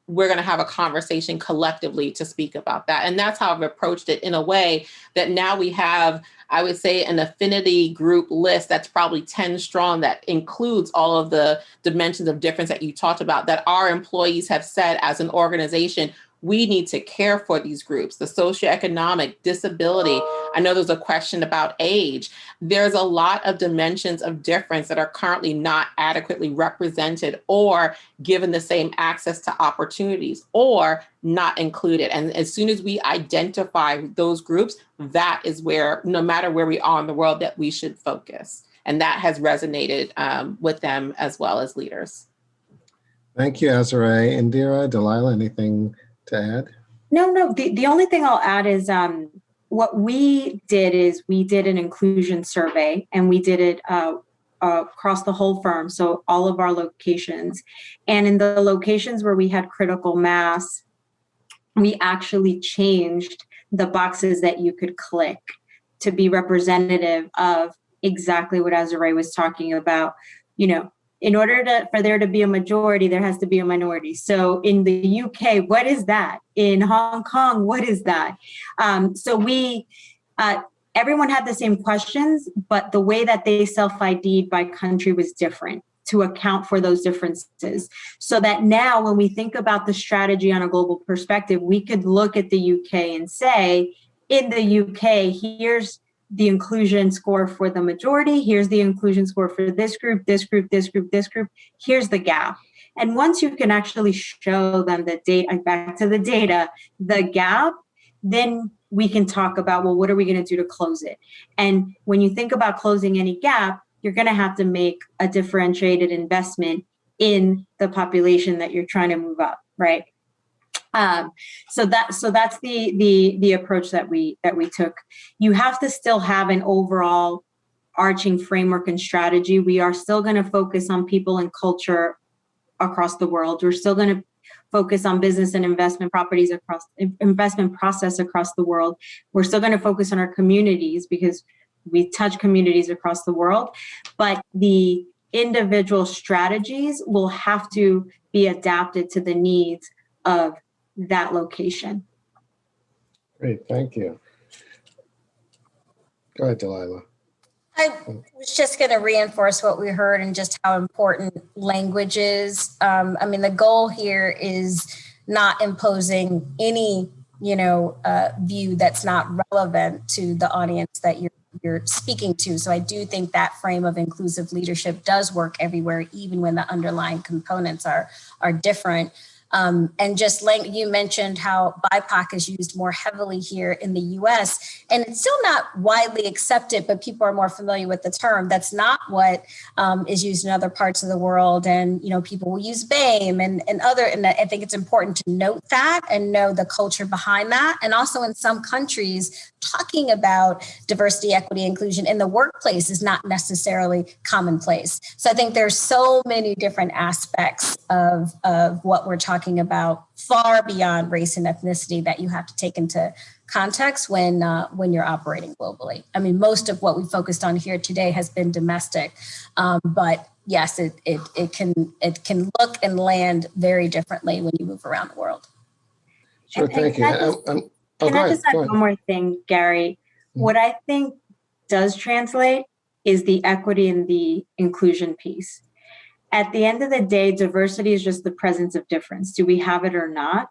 we're going to have a conversation collectively to speak about that. And that's how I've approached it in a way that now we have, I would say, an affinity group list that's probably 10 strong that includes all of the dimensions of difference that you talked about, that our employees have said as an organization, we need to care for these groups, the socioeconomic, disability. I know there's a question about age. There's a lot of dimensions of difference that are currently not adequately represented or given the same access to opportunities or not included. And as soon as we identify those groups, that is where, no matter where we are in the world, that we should focus. And that has resonated with them as well as leaders. Thank you, Azurée. Indhira, Dalila, anything to add? No. The only thing I'll add is what we did is we did an inclusion survey, and we did it across the whole firm, so all of our locations. And in the locations where we had critical mass, we actually changed the boxes that you could click to be representative of exactly what Azurée was talking about. You know, in order for there to be a majority, there has to be a minority. So in the UK, what is that? In Hong Kong, what is that? So everyone had the same questions, but the way that they self-ID'd by country was different to account for those differences. So that now when we think about the strategy on a global perspective, we could look at the UK and say, in the UK, here's the inclusion score for the majority. Here's the inclusion score for this group, this group, this group, this group. Here's the gap. And once you can actually show them the data, back to the data, the gap, then we can talk about, well, what are we going to do to close it? And when you think about closing any gap, you're going to have to make a differentiated investment in the population that you're trying to move up, right? So that's the approach that we took. You have to still have an overall arching framework and strategy. We are still going to focus on people and culture across the world. We're still going to focus on business and investment properties across investment process across the world. We're still going to focus on our communities because we touch communities across the world, but the individual strategies will have to be adapted to the needs of that location. Great, thank you. Go ahead, Dalila. I was just going to reinforce what we heard and just how important language is. I mean, the goal here is not imposing any, view that's not relevant to the audience that you're speaking to. So I do think that frame of inclusive leadership does work everywhere, even when the underlying components are different. And just like you mentioned how BIPOC is used more heavily here in the US, and it's still not widely accepted, but people are more familiar with the term. That's not what is used in other parts of the world. And, people will use BAME and I think it's important to note that and know the culture behind that. And also in some countries, talking about diversity, equity, inclusion in the workplace is not necessarily commonplace. So I think there's so many different aspects of what we're talking about, far beyond race and ethnicity, that you have to take into context when you're operating globally. I mean, most of what we focused on here today has been domestic, but yes, it can look and land very differently when you move around the world. Sure, thank you. Can I just add one more thing, Gary? What I think does translate is the equity and the inclusion piece. At the end of the day, diversity is just the presence of difference. Do we have it or not?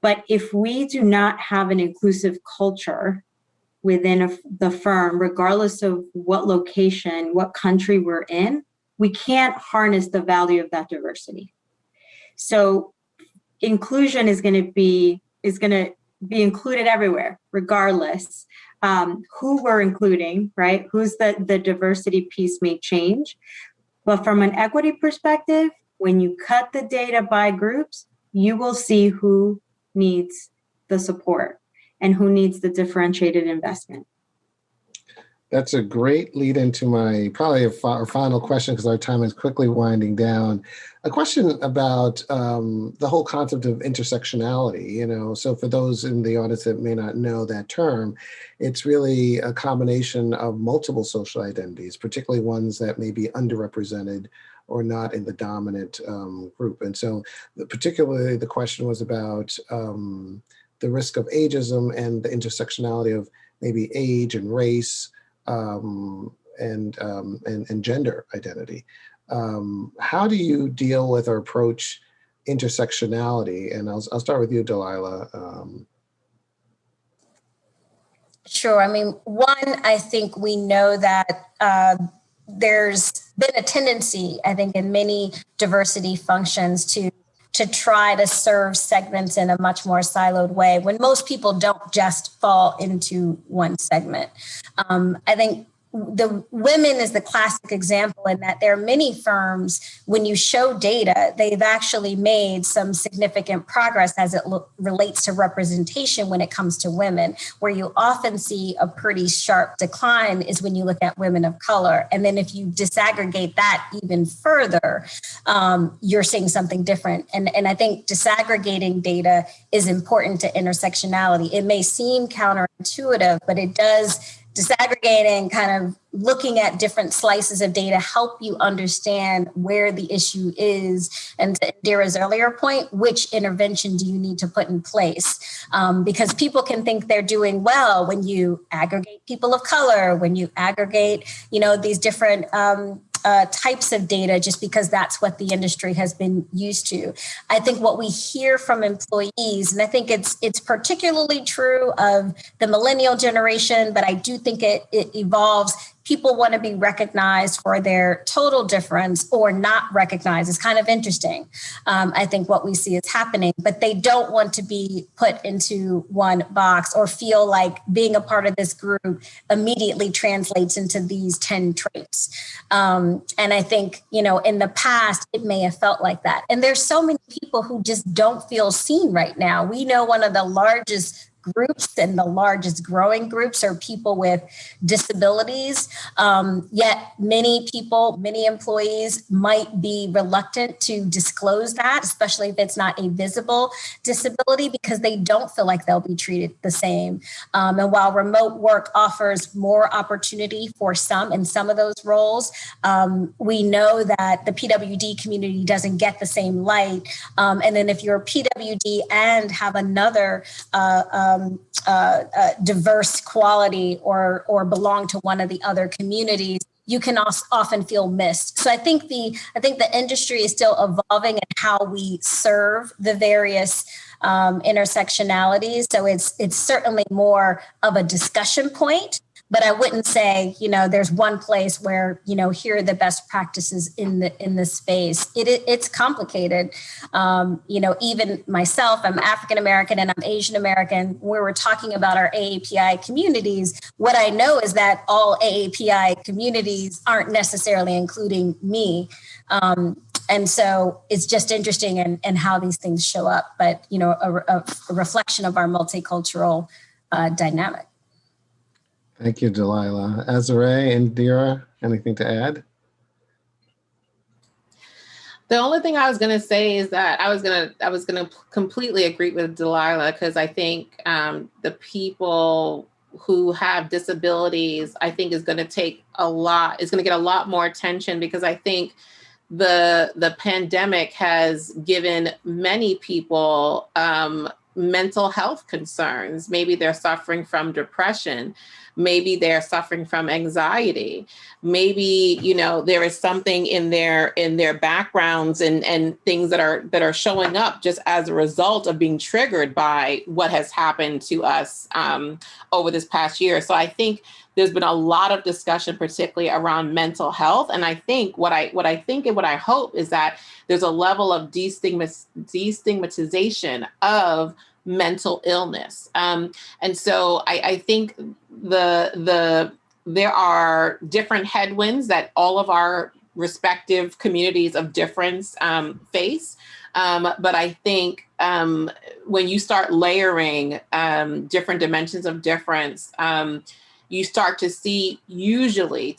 But if we do not have an inclusive culture within the firm, regardless of what location, what country we're in, we can't harness the value of that diversity. So inclusion is going to be included everywhere, regardless who we're including, right? Who's the diversity piece may change. But from an equity perspective, when you cut the data by groups, you will see who needs the support and who needs the differentiated investment. That's a great lead into my our final question, because our time is quickly winding down. A question about the whole concept of intersectionality. So for those in the audience that may not know that term, it's really a combination of multiple social identities, particularly ones that may be underrepresented or not in the dominant group. And so particularly the question was about the risk of ageism and the intersectionality of maybe age and race, and gender identity. How do you deal with or approach intersectionality? And I'll start with you, Dalila. Sure. I mean, one, I think we know that there's been a tendency, I think, in many diversity functions to try to serve segments in a much more siloed way, when most people don't just fall into one segment. I think the women is the classic example in that there are many firms, when you show data, they've actually made some significant progress as it relates to representation when it comes to women. Where you often see a pretty sharp decline is when you look at women of color. And then if you disaggregate that even further, you're seeing something different. And I think disaggregating data is important to intersectionality. It may seem counterintuitive, but it does. Disaggregating, kind of looking at different slices of data, help you understand where the issue is. And to Indhira's earlier point, which intervention do you need to put in place? Because people can think they're doing well when you aggregate people of color, when you aggregate, these different types of data, just because that's what the industry has been used to. I think what we hear from employees, and I think it's particularly true of the millennial generation, but I do think it evolves. People want to be recognized for their total difference or not recognized. It's kind of interesting. I think what we see is happening, but they don't want to be put into one box or feel like being a part of this group immediately translates into these 10 traits. And I think, in the past, it may have felt like that. And there's so many people who just don't feel seen right now. We know one of the largest groups and the largest growing groups are people with disabilities. Yet many employees might be reluctant to disclose that, especially if it's not a visible disability, because they don't feel like they'll be treated the same. And while remote work offers more opportunity for some in some of those roles, we know that the PWD community doesn't get the same light. And then if you're a PWD and have another diverse quality or belong to one of the other communities, you can often feel missed. So I think the industry is still evolving in how we serve the various intersectionalities. So it's certainly more of a discussion point, But I wouldn't say, there's one place where, here are the best practices in the space. It's complicated. Even myself, I'm African American and I'm Asian American. Where we're talking about our AAPI communities, what I know is that all AAPI communities aren't necessarily including me. And so it's just interesting in how these things show up, but, a reflection of our multicultural dynamic. Thank you, Dalila. Azurée and Indhira, anything to add? The only thing I was going to say is that I was going to completely agree with Dalila, because I think the people who have disabilities, I think is going to get a lot more attention, because I think the pandemic has given many people mental health concerns. Maybe they're suffering from depression. Maybe they're suffering from anxiety. Maybe, there is something in their backgrounds and things that are showing up just as a result of being triggered by what has happened to us over this past year. So I think there's been a lot of discussion, particularly around mental health. And I think what I think and what I hope is that there's a level of destigmatization of mental illness. And so I think there are different headwinds that all of our respective communities of difference face. But I think when you start layering different dimensions of difference, you start to see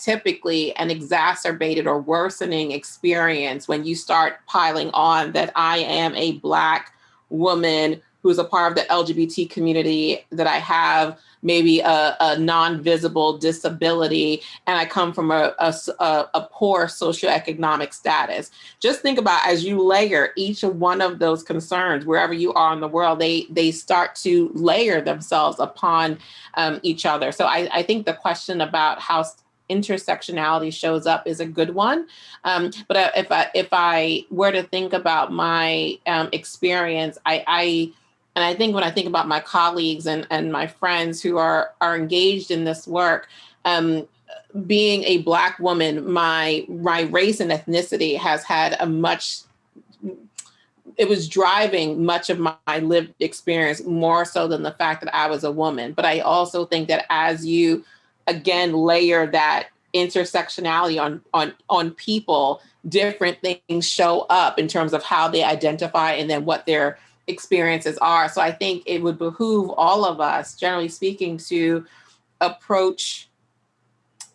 typically an exacerbated or worsening experience when you start piling on that I am a Black woman who's a part of the LGBT community, that I have maybe a non-visible disability, and I come from a poor socioeconomic status. Just think about, as you layer each one of those concerns, wherever you are in the world, they start to layer themselves upon each other. So I think the question about how intersectionality shows up is a good one. But if I were to think about my experience, and I think when I think about my colleagues and my friends who are engaged in this work, being a Black woman, my race and ethnicity has had it was driving much of my lived experience, more so than the fact that I was a woman. But I also think that as you, again, layer that intersectionality on people, different things show up in terms of how they identify and then what their experiences are. So I think it would behoove all of us, generally speaking, to approach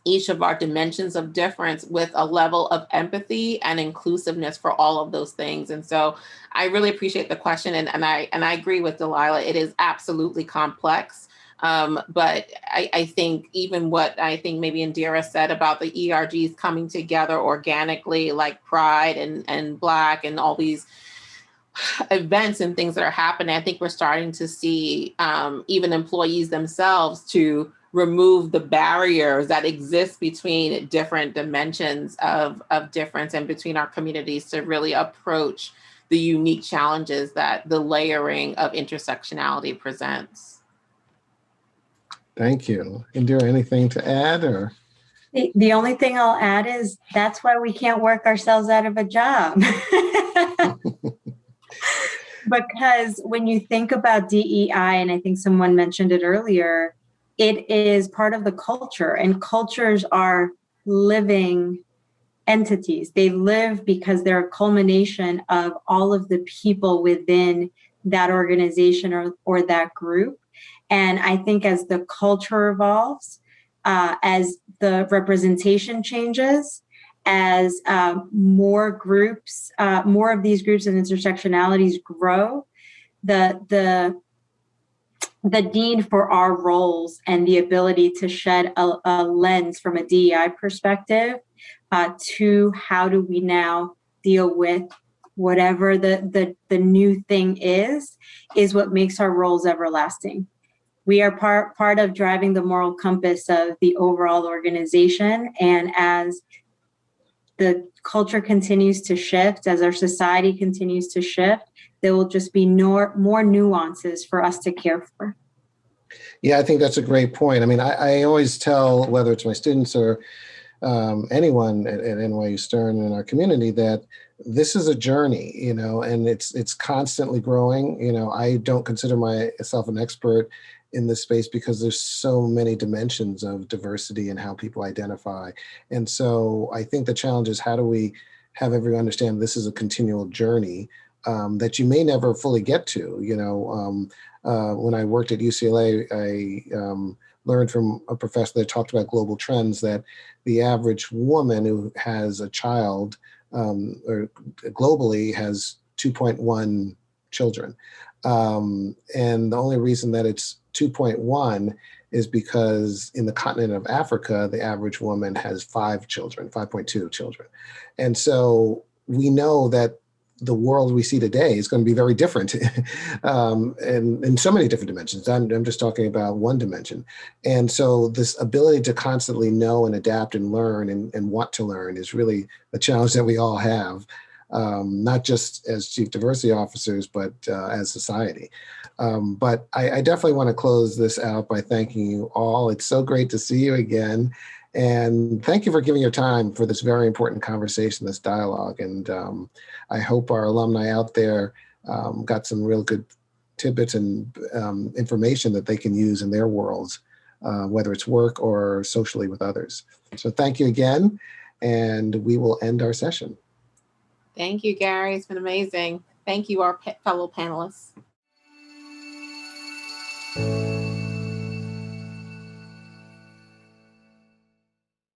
each of our dimensions of difference with a level of empathy and inclusiveness for all of those things. And so I really appreciate the question. And I agree with Dalila. It is absolutely complex. But I think even what I think maybe Indhira said about the ERGs coming together organically, like Pride and Black and all these events and things that are happening, I think we're starting to see even employees themselves to remove the barriers that exist between different dimensions of difference and between our communities to really approach the unique challenges that the layering of intersectionality presents. Thank you. Indhira, anything to add? Or the only thing I'll add is that's why we can't work ourselves out of a job. Because when you think about DEI, and I think someone mentioned it earlier, it is part of the culture, and cultures are living entities. They live because they're a culmination of all of the people within that organization or that group. And I think as the culture evolves, as the representation changes, as more of these groups and intersectionalities grow, the need for our roles and the ability to shed a lens from a DEI perspective to how do we now deal with whatever the new thing is what makes our roles everlasting. We are part of driving the moral compass of the overall organization. And as the culture continues to shift, as our society continues to shift, there will just be more nuances for us to care for. Yeah, I think that's a great point. I mean, I always tell, whether it's my students or anyone at NYU Stern in our community, that this is a journey, and it's constantly growing. I don't consider myself an expert in this space because there's so many dimensions of diversity and how people identify. And so I think the challenge is, how do we have everyone understand this is a continual journey that you may never fully get to. When I worked at UCLA, I learned from a professor that talked about global trends that the average woman who has a child or globally has 2.1 children. And the only reason that it's 2.1 is because in the continent of Africa, the average woman has 5 children, 5.2 children. And so we know that the world we see today is going to be very different and in so many different dimensions. I'm just talking about one dimension. And so this ability to constantly know and adapt and learn and want to learn is really a challenge that we all have, not just as chief diversity officers, but as society. But I definitely want to close this out by thanking you all. It's so great to see you again. And thank you for giving your time for this very important conversation, this dialogue. And I hope our alumni out there got some real good tidbits and information that they can use in their worlds, whether it's work or socially with others. So thank you again, and we will end our session. Thank you, Gary. It's been amazing. Thank you, our fellow panelists.